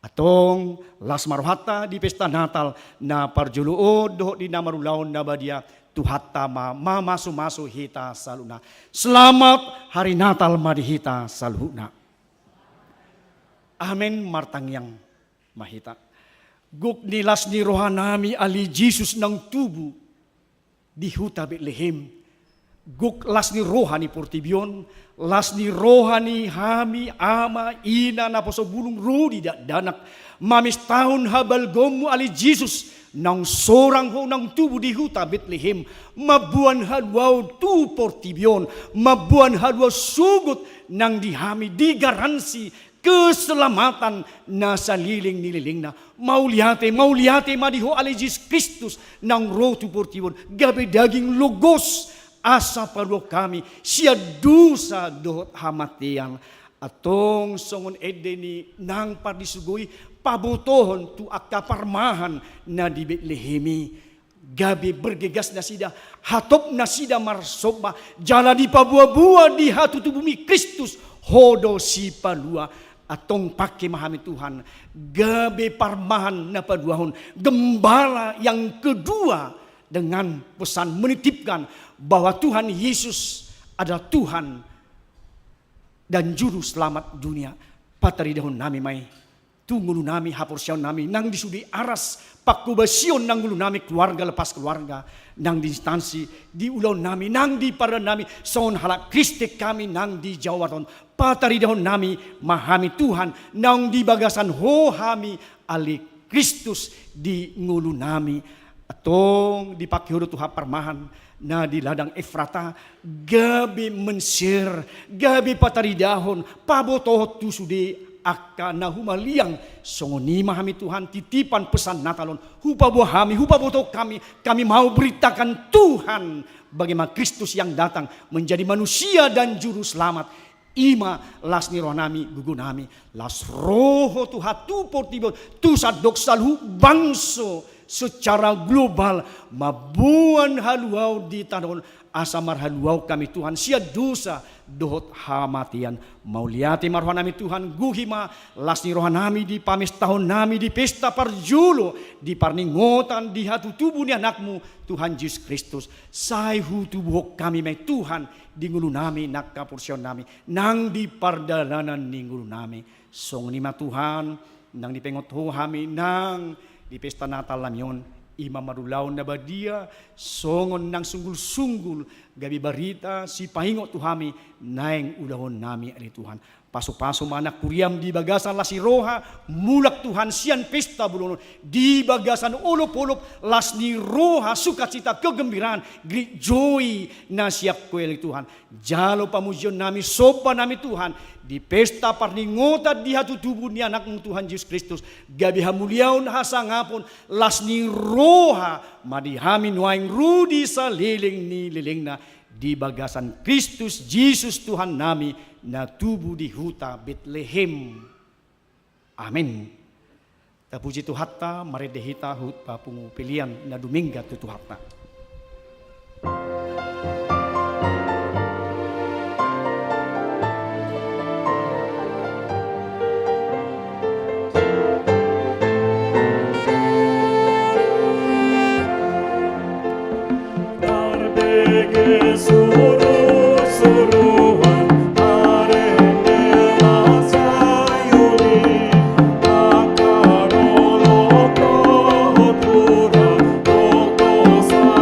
Atong las maruhata di pesta Natal na parjuluo doh di namarulaon na badia tuhatta ma masu hita saluna. Selamat hari Natal madihita saluna. Amin martangyang mahita. Guk nilas ni rohanami ali Jesus ng tubu di huta Bethlehem. Guk las ni rohani portibion, las ni rohani hami ama ina na posobulong rudi danak. Mamis tahun habal gomu ali Jesus nang sorang ho nang tubo di huta Bethlehem. Mabuan hadwaw tu portibion, mabuan hadwaw sugot nang dihami di garansi keselamatan na saliling nililing na. Mauliate madiho ali Jesus Kristus nang roh tu portibion. Gabi daging logos asa paruh kami siya dusa dohot hamatian atong songon edeni nang padisugoy pabutohon tu akaparmahan na di Betlehemi. Gabi bergegas na sida, hatop na sida marsoba, jala di pabua-bua di hatutu bumi Kristus hodo si palua. Atong pakai mahami Tuhan, gabi parmahan na paduahon, gembala yang kedua dengan pesan menitipkan bahwa Tuhan Yesus adalah Tuhan dan Juru Selamat dunia. Pataridahon nami may, tunggu nami hapursiaw nami, nang disudi aras, pakubasion nang gulu nami keluarga lepas keluarga, nang di instansi, di ulaw nami, nang di para nami, son halak Kristik kami, nang di Jawaton. Pataridahon nami, mahami Tuhan, nang di bagasan hohami ali Kristus di ngulu nami. Atong dipakyuro tuha parmahan na di ladang Efrata, gabi menser, gabi pataridahon, pabotohot tu sudi aka na humaliang songoni mahami Tuhan titipan pesan Natalon, hupabuhami, hupaboto kami mau beritakan Tuhan bagaimana Kristus yang datang menjadi manusia dan juru selamat. Ima las ni rohanami gugunami, las roho tuha tu portibo tu sadok salhu bangso secara global mabuan haluau di tanahon asamar haluau kami Tuhan sia dosa dohot hamatian mauliati marhanami Tuhan guhima lasni rohanami di pamis tahun nami di pesta parjulo di parningotan di hatu tubuh ni anakmu Tuhan Yesus Kristus saihu tubuh kami may Tuhan di ngulu nami nak kapursion nami nang di pardalanan ni ngulu nami song nima Tuhan nang di pengot ho kami nang di pesta Natal lamyon, ima marulaw na badia, songon nang sunggul-sunggul, gabi barita, si pahingo tuhami, naeng ulahon nami ali Tuhan. Paso-paso manak kuriam di bagasan lasi roha, mulak Tuhan sian pesta bulonon, di bagasan olop-olop, las ni roha, sukacita, kegembiraan, great joy na siap kueli Tuhan. Jalo pamujion nami, sopa nami Tuhan, di pesta parningota di hatu tubuh ni anakmu Tuhan Yesus Kristus, gabi hamuliaun hasangapon, las ni roha, madihamin waing rudi sa liling ni liling na, di bagasan Kristus Yesus Tuhan nami na tubuh di huta Bethlehem. Amin. Tapuji Tuhatta maredehita hut papungu pilihan na Dominga tu Tuhatta. Suruh-suruhan arendela sayuri akarolo kohtura toko sa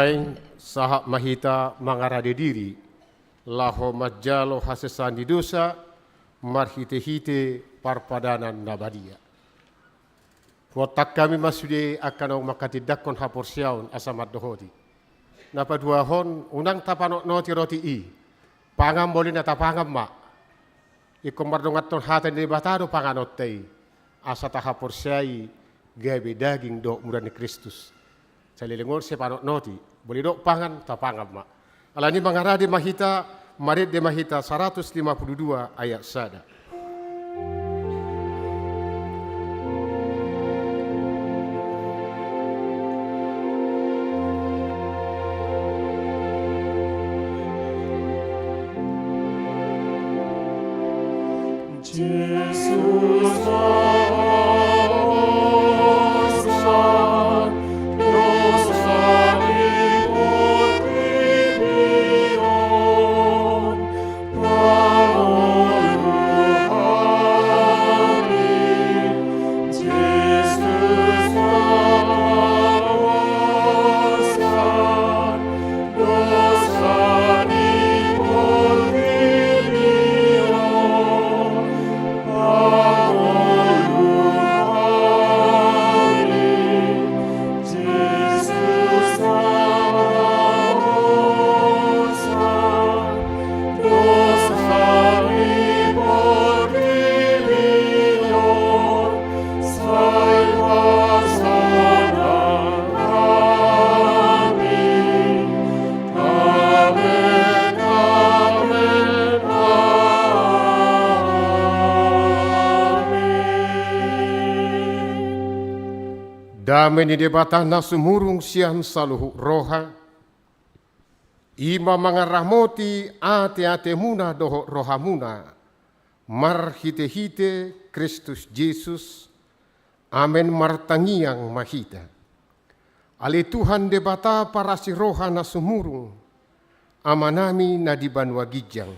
nuaing sahak mahita mangarade diri, laho majalo hasesan di dosa, marhite-hite parpadanan nabadia. Wotak kami masude akan makatidakon haporsiaun asamat dohodi. Napa dua hon unang tapanok noti roti i, pangam boleh nata pangam mak. Ikom mardongat ton hatan di batado panganot tei, asa tahaporsiai gabe daging do murani Kristus. Salilingor se panok noti, boleh dok pangan tapangam mak. Alani mangaradi mahita, marid de mahita 152 ayat sada. Jesus San, nos salibur Kyrion, Paolo Jesus San, nos salibur Kyrion, Dame ni debata na sumurung siam saluhu roha. Ima mangarahmoti ate muna doho rohamuna. Marhite-hite Kristus Jesus. Amen martangiang mahita. Ali Tuhan debata para si roha na sumurung. Amanami na di banwa gijang.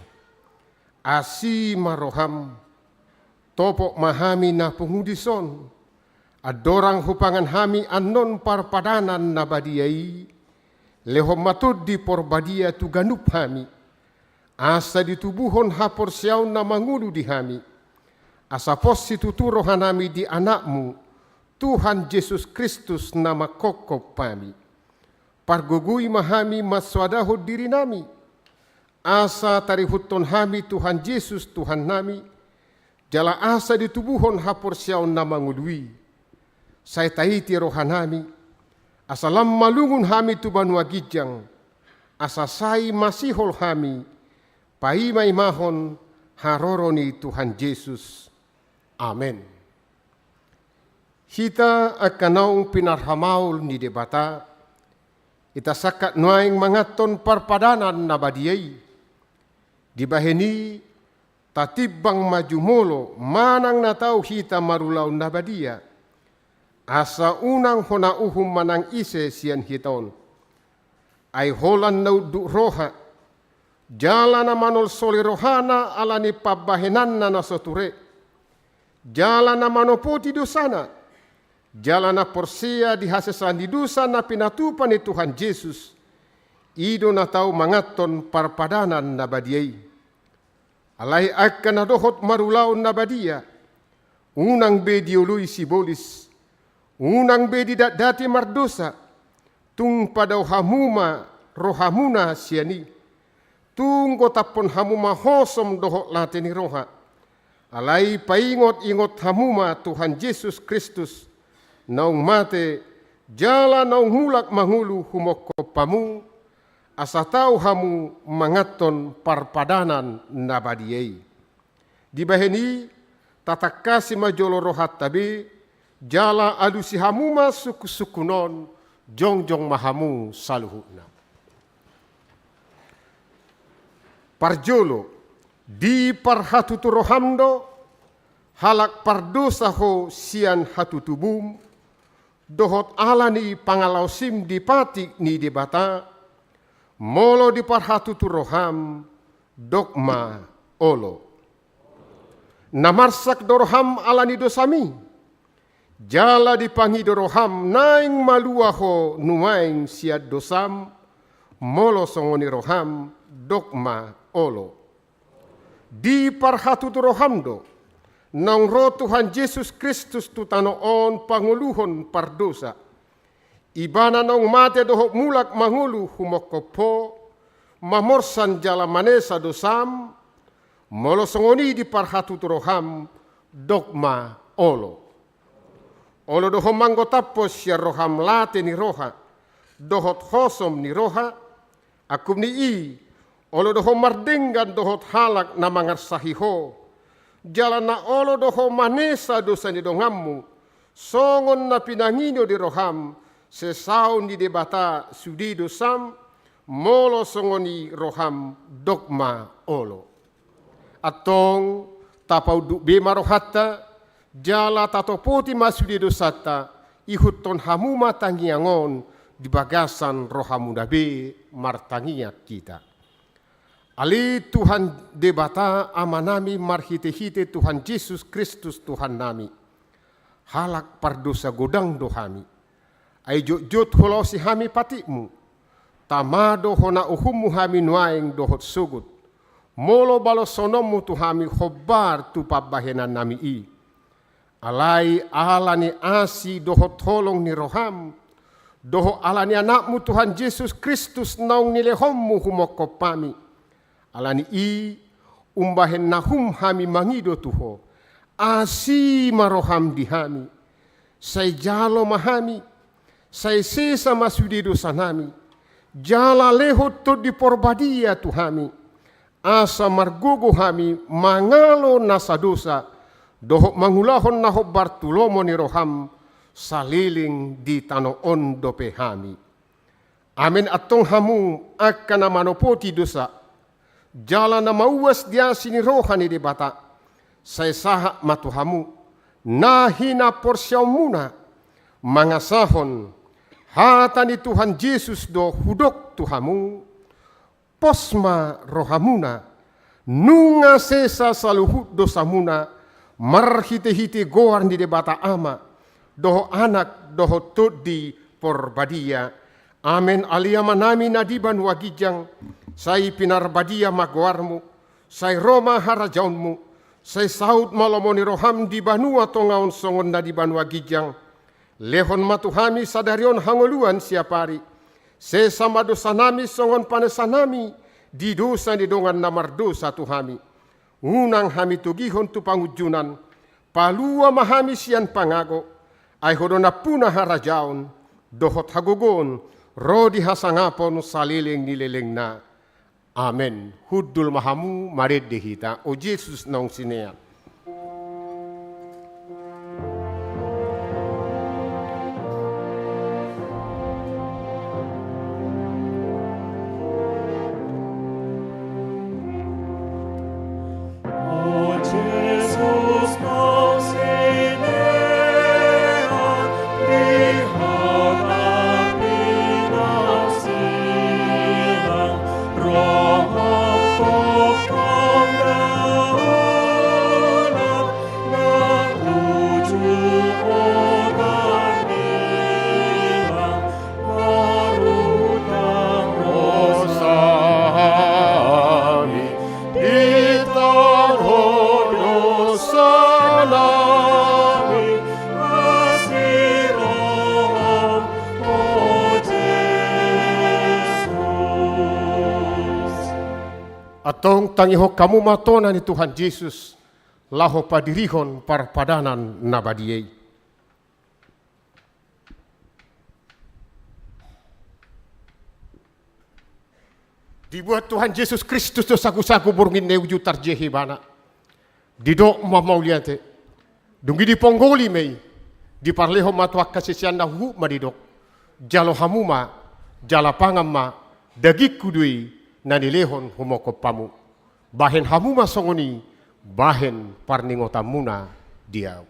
Asi maroham. Topok mahami na pengudison. Adorang hupangan hami anon parpadanan na badiyai, lehom matud di porbadia tu ganup hami, asa ditubuhon hapor siaw na mangulu di hami, asa pos situturo hanami di anakmu, Tuhan Yesus Kristus na makokop pami. Pargugui mahami maswadahod diri nami, asa tarihuton hami Tuhan Yesus Tuhan nami, jala asa ditubuhon hapor siaw na mangului. Saya tahiti rohanami, asalam malungun hami tu banua gijang, asa sai masihol hami, paimai mahon haroroni Tuhan Yesus. Amen. Hita akanong pinarhamaul ni debata, ita sakat nuaing mangaton parpadanan na badiyai, dibaheni tatibang majumolo manang natau hita marulaw na badia, asa unang hona uhum manang ise sian hiton. Ay holan na du roha. Jala na manol soli rohana alani pabahenan na nasoture. Jala na manopoti dosana. Jala na porsia dihasesan di dosa na pinatupan ni Tuhan Yesus. Ido na tau mangaton parpadanan na badiyay. Alay akan na dohot marulaw na badia. Unang bediului sibolis. Unang bedi dati mardosa, tung padaw hamuma rohamuna siani, tung gotapon hamuma hosom dohok lateni roha, alai paingot-ingot hamuma Tuhan Yesus Kristus, naung mate jala naung mulak mangulu humoko pamu, asa tau hamu mangaton parpadanan nabadiyai. Dibaheni tatakasi majolo rohat tabi, jala adu si hamuma suku-sukunon jongjong mahamu saluhuna. Parjolo di parhatutu rohamdo halak pardosa ho sian hatutubum dohot alani pangalausim di patik ni debata molo di parhatutu roham dogma olo. Namarsak doroham alani dosami. Jala dipangi doroham naing maluaho nuaing siad dosam molo songoni roham dogma olo. Di parhatu tu rohamdo, nang ro Tuhan Yesus Kristus tu tanoon panguluhon pardosa. Ibana nang mate dohok mulak mangulu humokopo, mamorsan jala manesa dosam, molo songoni di parhatu tu roham dogma olo. Olo doho manggo tapos ya roham late ni roha, dohot hosom ni roha, akum ni i, olo doho mardenggan dohot halak na mangar sahiho, jalan na olo doho manesa dosa ni dongammu, songon na pinangino di roham, sesaun di debata sudi dosam, molo songoni roham dogma olo. Atong tapau duk bema rohata, jala tatopoti masudi dosata, ihuton hamuma tangiangon di bagasan rohamu nabe martangiat kita. Ali Tuhan debata amanami marhite-hite Tuhan Yesus Kristus Tuhan nami. Halak pardosa godang dohami. Ay jot hulau si hami patikmu. Tamado hona uhummu hami nuaing dohot sugut. Molo balo sonomu tu hami khobar tu pabahenan nami i. Alai alani asi dohot tolong ni roham. Doho alani anakmu Tuhan Yesus Kristus naung nilehommu humokopami. Alani i umbahen nahum hami mangido tuho. Asi maroham dihami. Say jalo mahami. Say sesa masudi dosa nami. Jala lehot to di porbadia tuhami. Asa margogo hami mangalo nasa dosa. Dohok mangulahon naho Bartulomo ni roham. Saliling di tanoon dope hami. Amin atong hamu akan manopoti dosa. Jala na mauwas dia sini rohani di bata. Saya saha matuhamu. Nahina porsyaw muna. Mangasahon. Hata ni Tuhan Yesus do hudok tuhamu. Posma rohamuna. Nunga sesa saluhut dosa muna. Marhite-hite goar di debata ama. Doho anak doho tudi porbadia. Amen alia manami nadiban wagijang. Sai pinarbadia magwarmu. Sai Roma harajaunmu. Sai saud malomoni roham di banua tongaon songon nadiban wagijang. Lehon matuhami sadarion hangoluan siapari. Sesama dosa nami songon panesanami. Di dosa di dongan namar dosa tuhami. Unang hami tugihon tu pangujunan. Palua mahami sian pangago. Ay hodona punah harajaon. Dohot hagogon. Rodi hasangapon saliling nileleng na. Amen. Hudul mahamu marid dehita. O Jesus nong sinean. Atong tangiho kamu matona ni Tuhan Yesus laho padirihon parpadanan nabadiei. Dibuat Tuhan Yesus Kristus to saku-saku burungin neuju tarjehi bana. Didok mamauliante. Dungi di ponggoli mei. Di parleho matuak kasisian nahu madidok. Jalo hamuma, jala pangamma, dagik kudui. Nanilehon humokopamu. Bahen hamuma songoni, bahen parningotamuna dia.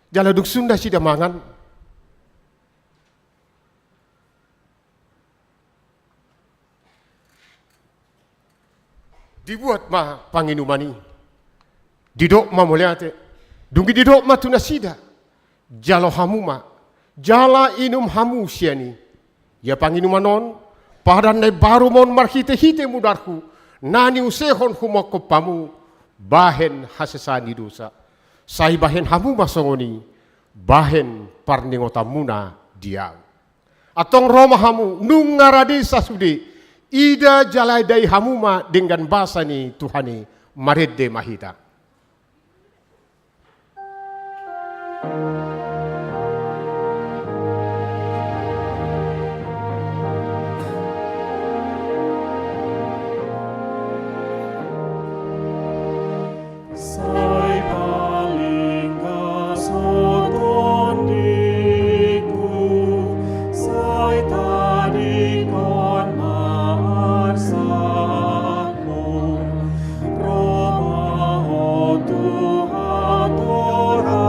Jala duk sunda sida mangan. Dibuat ma panginumani. Didok ma muliate. Dungi didok ma tunasida. Jalo hamuma. Jala inum hamu siani. Ya panginumanon. padan na barumon marhite-hite mudarku, nani usehon humoko pamu, bahen hasesani dosa. Sai bahen hamu masongoni, bahen parningotamuna diau. Atong Roma hamu nungaradi sasude, ida jalai dai hamuma dengan basani Tuhani maredde mahita. Sai palingga sotoniku, sai tadikon maarsakmu, Roma o Tuhan Torah.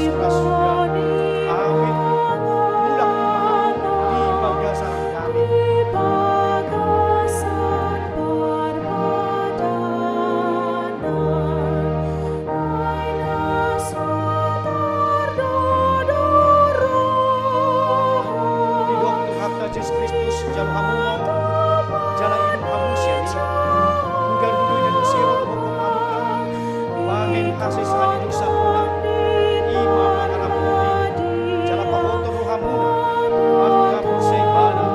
surasuda. Amin. Mudah di bagasan kami. Di dokter hatta Yesus Kristus jalu hamumong jala idung hamu siali. Bugar budu dan sewa hukum hamuka. Bahin hasil sani dosa puna. Ima mangarap budi. Jala pahotor hamuna. Maka bersebana.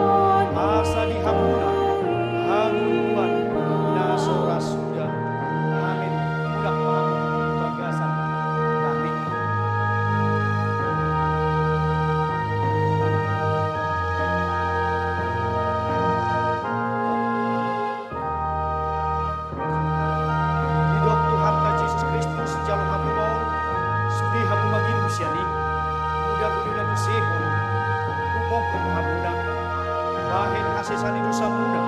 Asa di hamuna. Hamuan nasora sudah. Amin. Mudah paham di bagasan kami. Hidup Tuhan ta Yesus Kristus jalu hamu maun sudi hamu maginum siani muda budunan dusehon umong kum hamuna bahin asesani dosa muna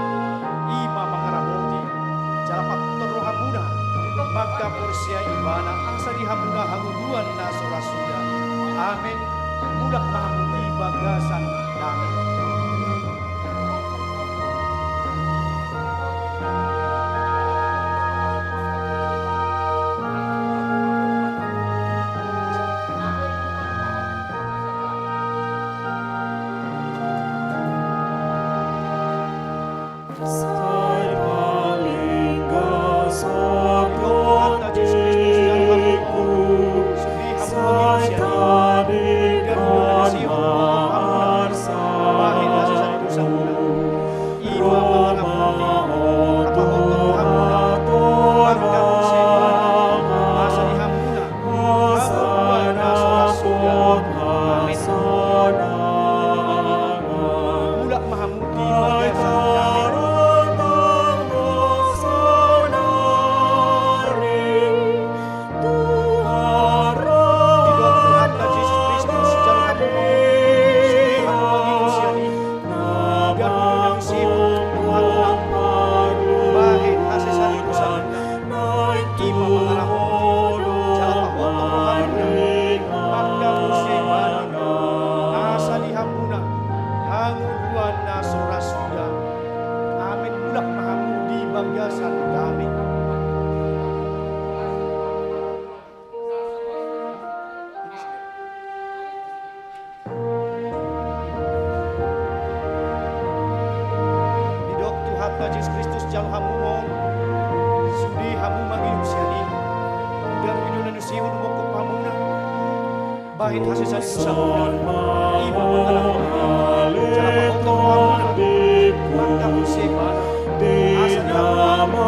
ima mangaramoti jalapak toro hamuna maka porsia ibana asa di hamuna hanguduan nasora suda. Amin. Mudah mahamuti bagasan kami. Yesus Kristus jal hamu mon sudi hamu magi usiani dan widunan usihun mokop hamuna bahit hasil sali usahuna ibu mengalah jala pahotor hamuna maka musibana asa nama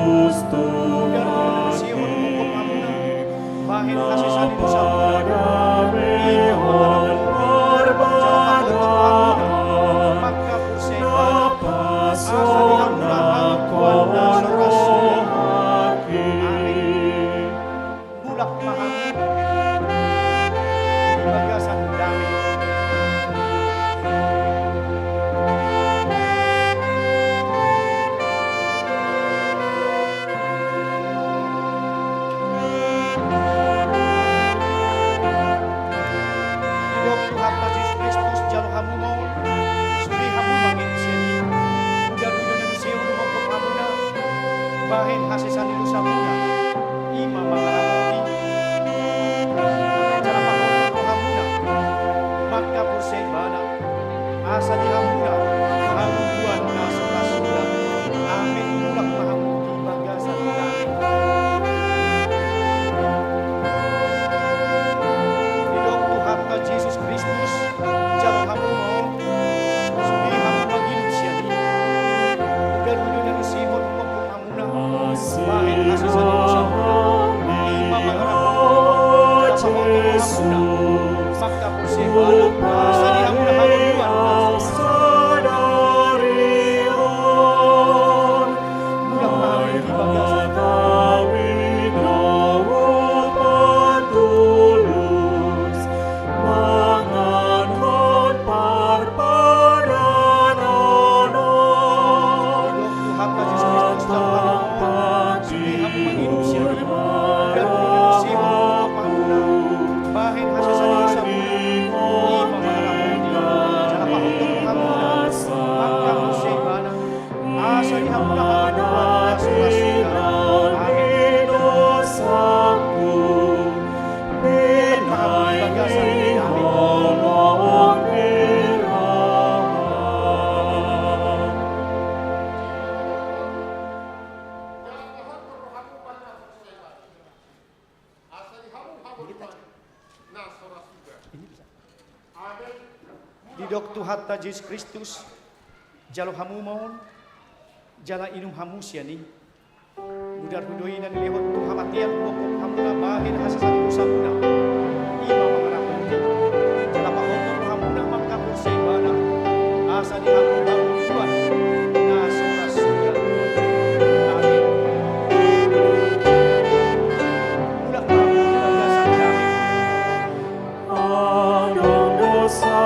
Kristus Tuhan Sihon mongkop hamuna bahin kasih sani dosa maka bersembah asal dihamuna kuasa amin bulak mahamu bagasan damai. Bahin hasisani dosa muna ima mangaramuni cara pahoto hamuna maka bersembana asa dihamuna haluan nasura sura amin mulak mahamuti bagasan damai hidup Tuhan Yesus Kristus jalo hamumo sudi hamu magin siani udah dunia sihon bahin kasih sani dosa ima mangaramuni cara pahoto hamuna maka bersembana asa dihamuna haluan Didok Tuhan Yesus Kristus jalo hamu maun jala inum hamu siani budar hudoinan lewat Tuhan matian pokok hamuna bahin hasasan dosa muna ima mangaramuni jala pahoto hamuna maka bersembana asa dihamu hamu Tuhan nasura surga amin mulak mahamuti bagasan damai adong dosa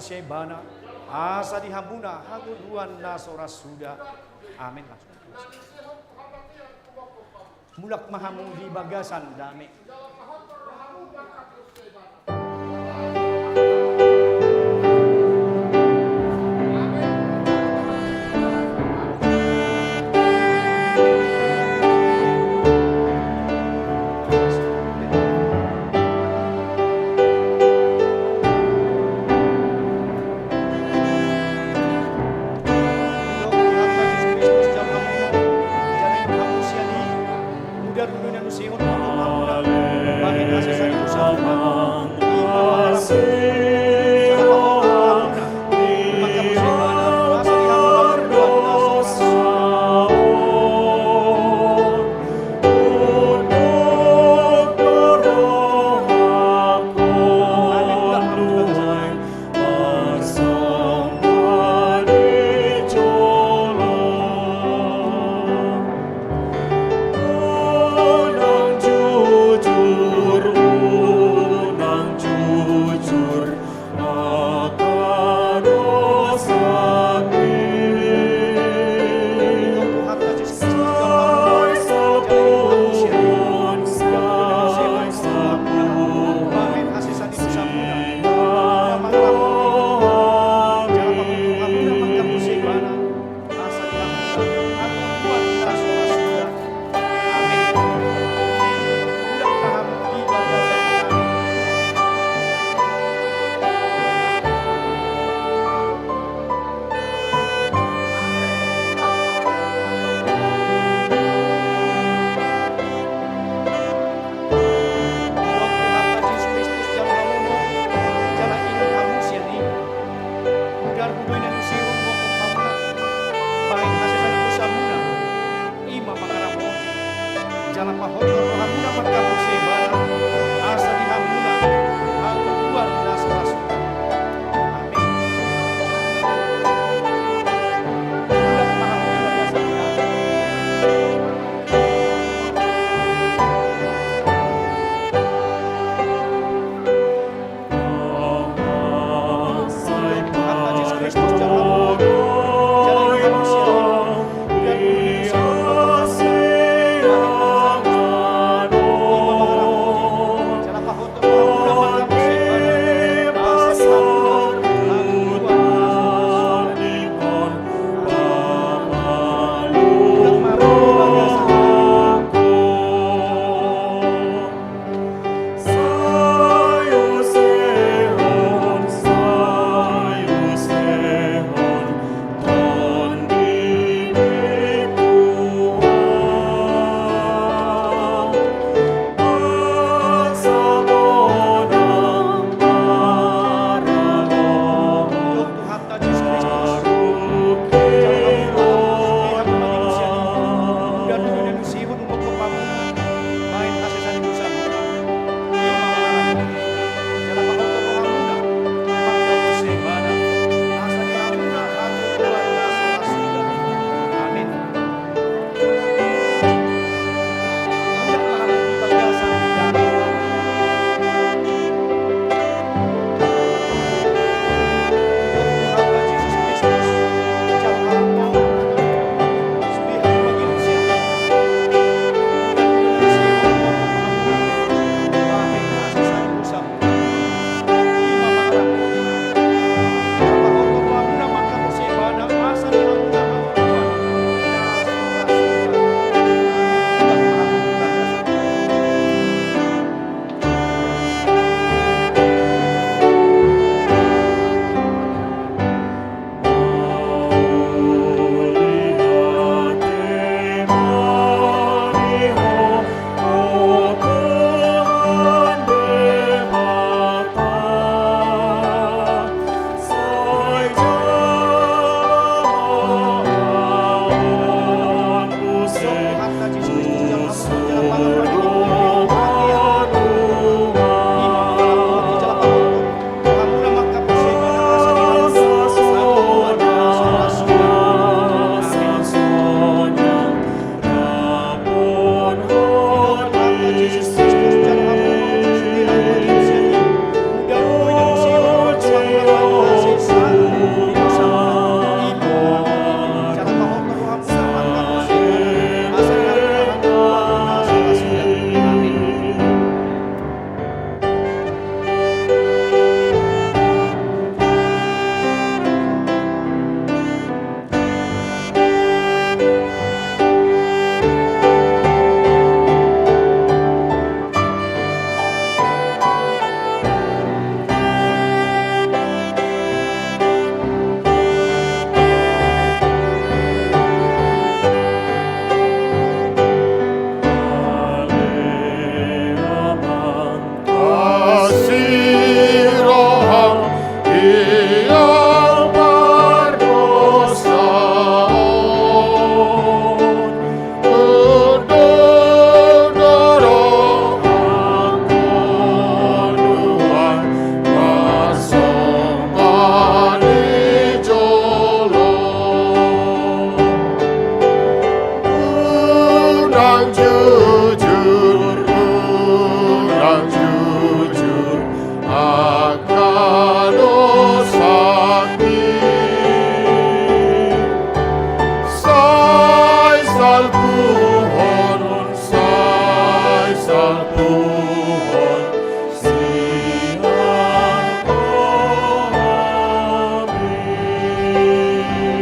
persebana, asa dihambuna, haguduan nasora sudah. Amin. Mulak mahamung di bagasan dami. Alleluia.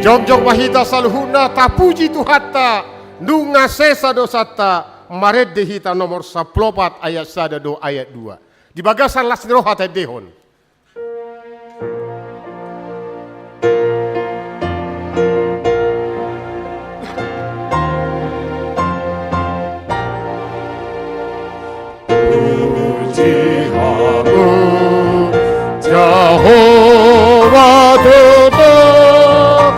Jongjong mahita saluhuna tapuji Tuhata nunga sesa dosata maredde hita nomor 14 ayat 1 do ayat 2. Di bagasan Lasni Rohata dehon. Jehovah tetap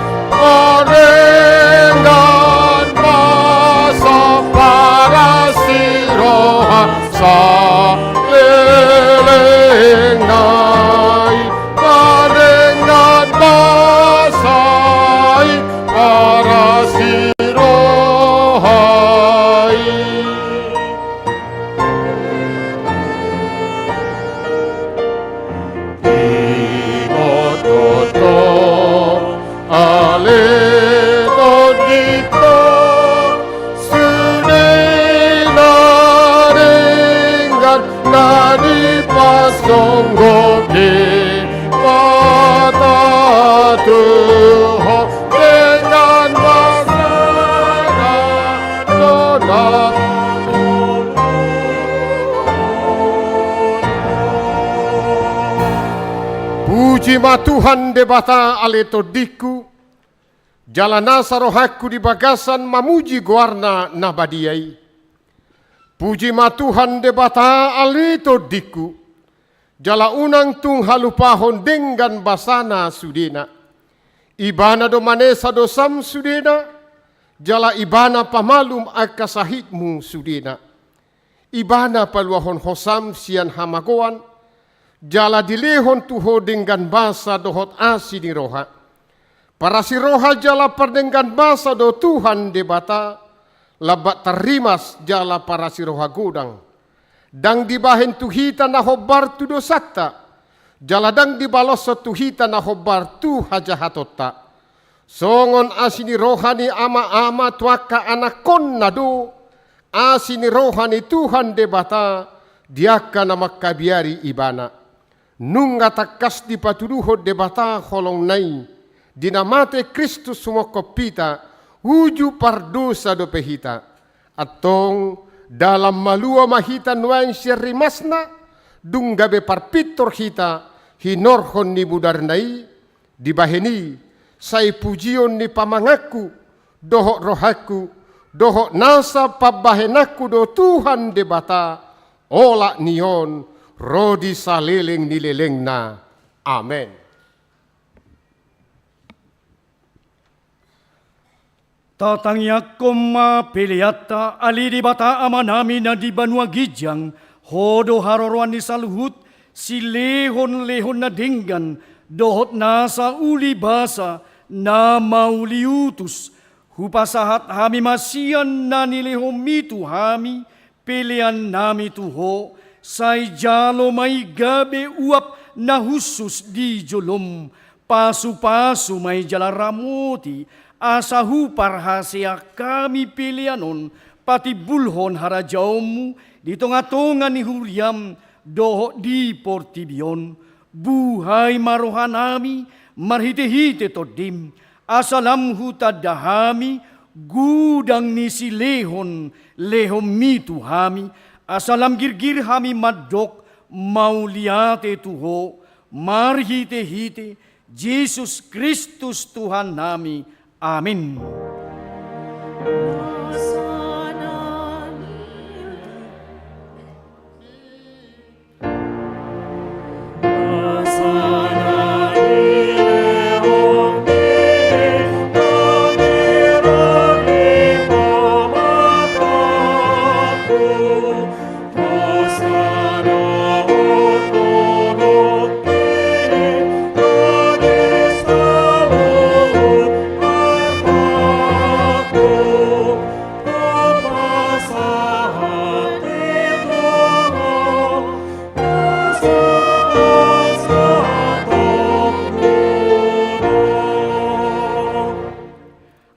mendengar masa para siroha salelengai mendengar masa para sirohai. Sungguh di mata Tuhan dengan masyarakat donat. Puji ma Tuhan debata aleto diku, jalanasa rohaku di bagasan mamuji guarna nabadiai. Puji ma Tuhan debata aleto diku, jala unang tung halupahon dengan basana sudena. Ibana do manesa do sam sudena, jala ibana pamalum akasahitmu sudena. Ibana paluahon hosam sian hamagoan, jala dilehon tuho dengan basa dohot asi di roha. Para si roha jala perdengan basa do Tuhan debata, labat terimas jala para si roha godang. Dang dibahen tuhita na hobar tu dosata, jaladang dibaloso tuhita na hobar tu hajahatota. Songon asini rohani ama-ama tuaka anakon nado, asini rohani Tuhan debata, diaka na makabiari ibana. Nunga takas di patuduho debata holong nai, dinamate Kristus sumokopita, uju pardosa do pehita. Atong dalam malua mahita nuain syarimasna, dunggabe parpitor hita, hinorhon ni budarnai, dibaheni, say pujion ni pamangaku, dohok rohaku, dohok nasa pabahenaku do Tuhan debata, olak nion, rodi saleleng nilelengna. Amen. Tatangyak koma peliata ali di bata amanami na di banua gijang hodo haroroan di saluhut si lehon na denggan dohot nasa uli basa na mauli utus hupasahat hami masian na nilehom mitu hami pelian nami tuho say jalo may gabe uap na husus di jolom pasu-pasu may jalaramuti asahu parhasia kami pilianon pati bulhon harajaumu di tonga-tonga ni huriam doho di portibion buhay marohanami marhite-hite todim asalam hutadahami gudang ni si lehon mitu hami asalam girgir hami madok mauliate tuho marhite-hite Yesus Kristus Tuhan nami. Amin.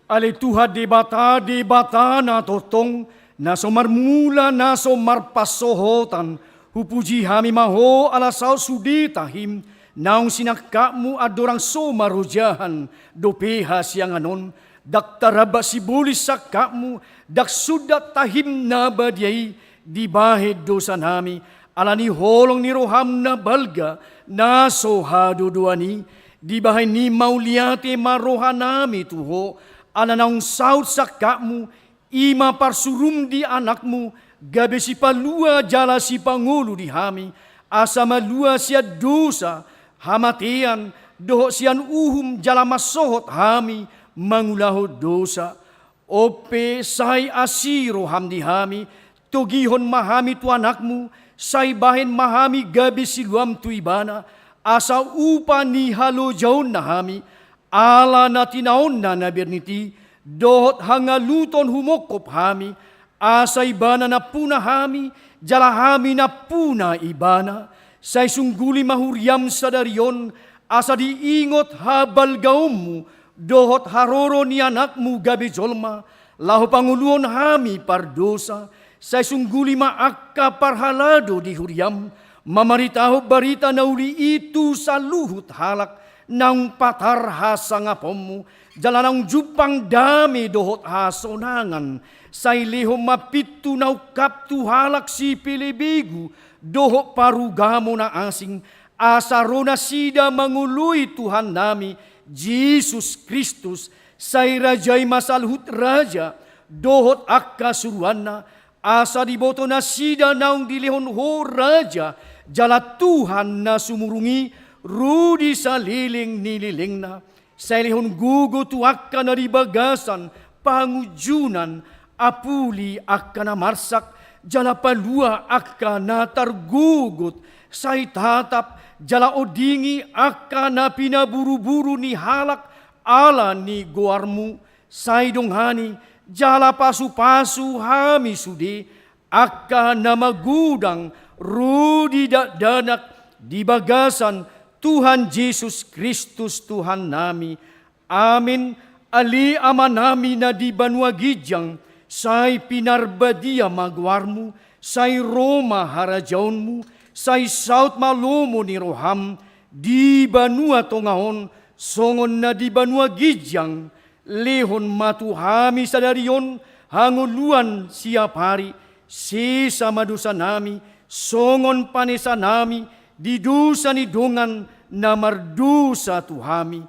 Ale Tuhan di bata na totong, naso marmula naso marpasohotan, hupuji hami maho alasau sudi tahim, naung sinakakmu adorang so marujahan dopeha siang anon, dak taraba sibulis sakakmu, dak sudat tahim na badiay, di bahid dosa nami, alani holong ni roham na balga, na sohado duani, di bahay ni mauliate maroha nami tuho, ananaung saud sakakmu, ima parsurum di anakmu, gabe si palua jala si pangulo di hami, asa malua siya dosa, hamatian, doho siyan uhum jala masohot hami, mangulaho dosa. Ope say asiro hamdi hami, tugihon mahami tu anakmu, say bahin mahami gabi siluam tu ibana, asa upa ni halo jaon na hami, ala na tinaon na nabirniti, dohot hangaluton humokop hami, asa ibana na puna hami, jala hami na puna ibana, say sungguli mahuryam sa darion, asa diingot habal gaummu, dohot haroro ni anakmu gabi jolma, lahu panguluon hami pardosa, say sungguli maakka parhalado di huryam, mamaritaho barita na uli itu sa luhut halak, nang patar hasa ngapommu, jalanang jupang dami dohot hasonangan, say lihom mapitu naukap tu halak si pilibigu, dohot parugamo na asing, asarona sida mangului Tuhan nami, Jesus Kristus, say rajay masalhut raja, dohot akka suruana, asa diboto na sida naung dilihon ho raja, jala Tuhan na sumurungi, rudi sa liling nililing na, say lihon gugo tu akka na ribagasan, pangujunan, apuli akka na marsak, jala palua akka na targugot, say tatap, jala odingi akka na pinaburu-buru ni halak ala ni goarmu, say donghani, jala pasu-pasu hami sudi, akka na magudang, rudi danak, di bagasan, Tuhan Yesus Kristus Tuhan nami. Amin. Ali ama nami na di banwa gidyang, say pinarbadia magwarmu, say Roma harajaonmu, say saut malumo ni roham, di banua tongaon, songon na di banua gidyang, lehon matuhami sa darion, hanguluan siap hari, sisa madusa nami, songon panesa nami, di dusa ni dongan, na mardusa tuhami,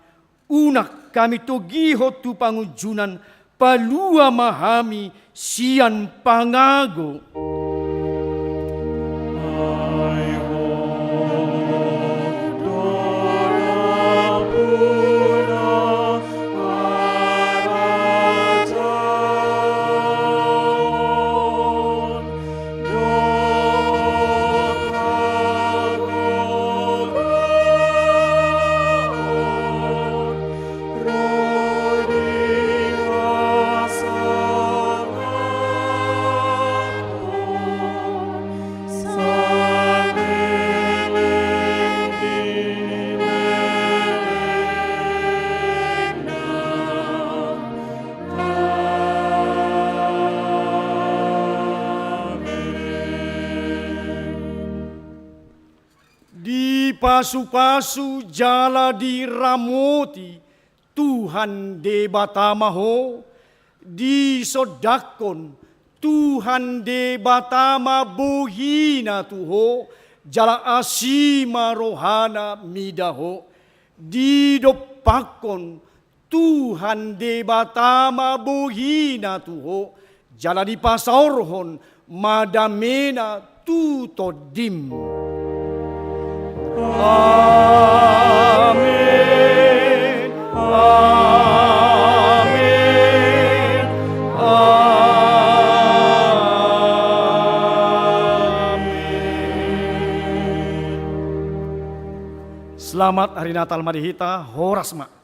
unak kami togihot tu pangujunan, palua mahami, sian pangago. Pasu-pasu jala di ramoti, Tuhan de batamaho, di sodakon, Tuhan de batama buhina tuho, jala asima rohana midaho, di dopakon, Tuhan de batama buhina tuho, jala di pasaorhon, madamena tutodim. Amin. Amin. Amin. Selamat Hari Natal Madihita, Horasma.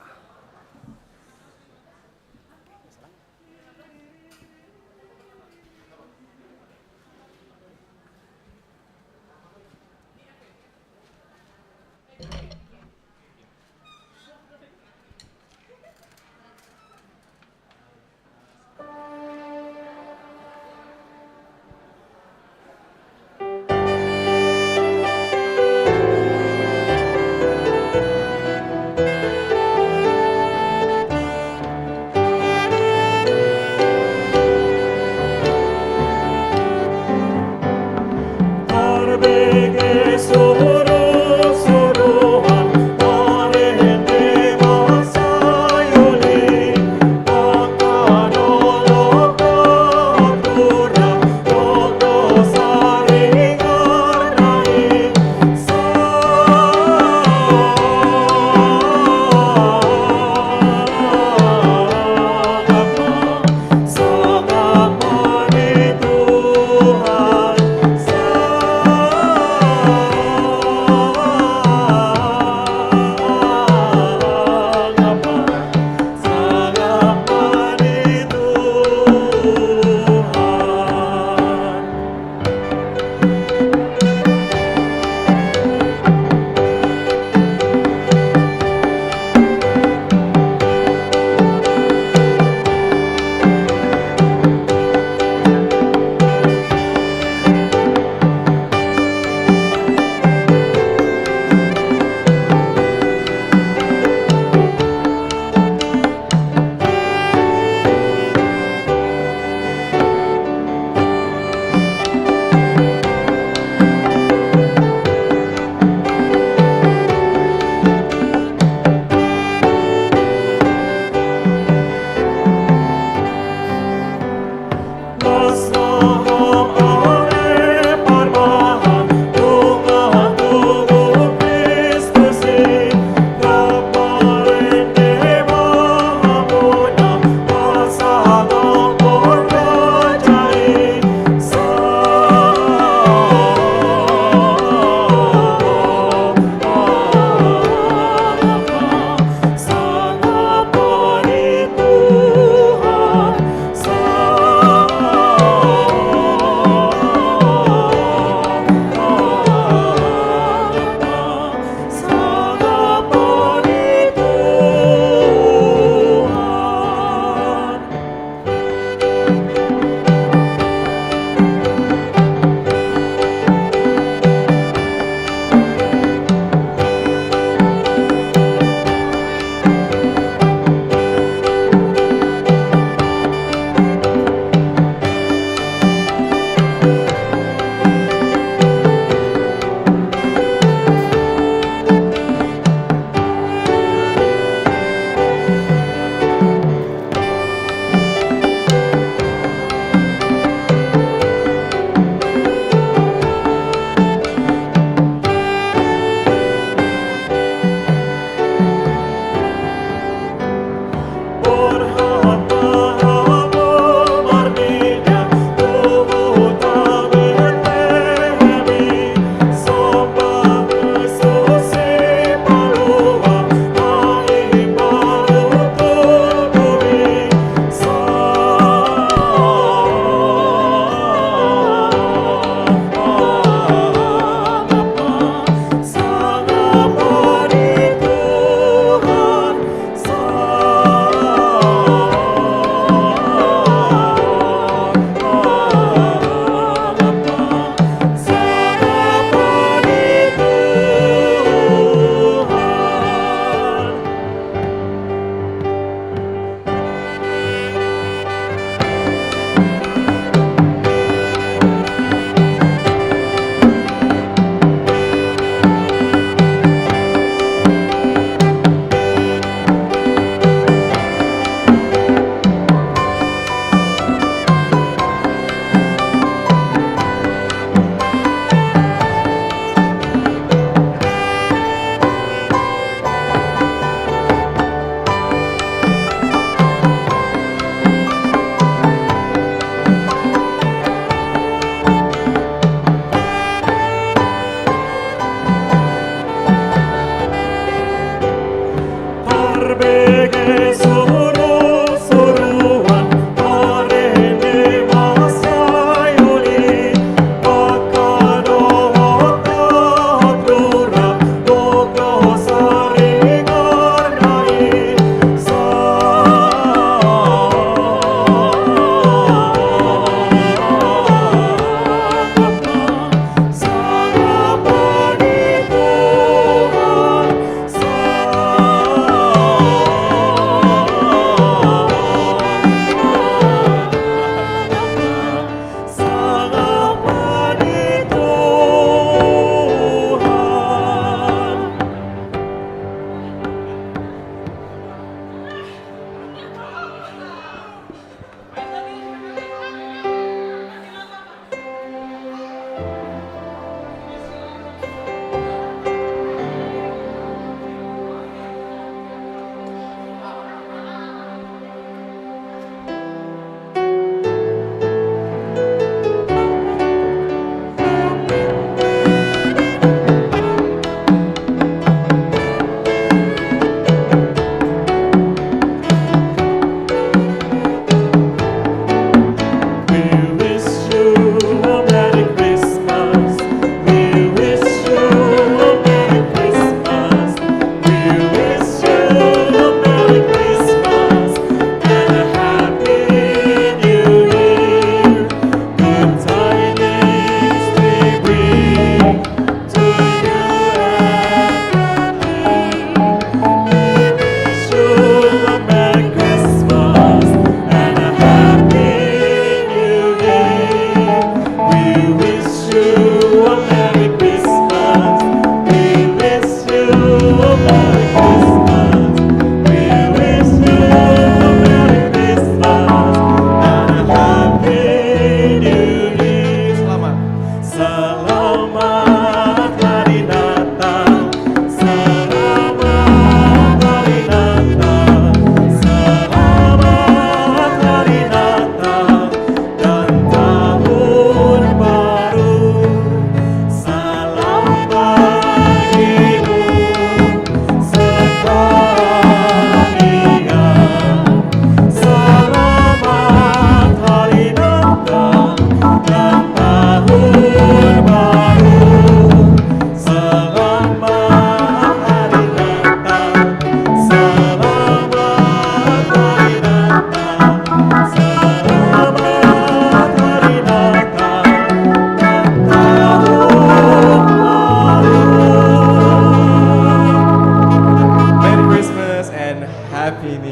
Happy New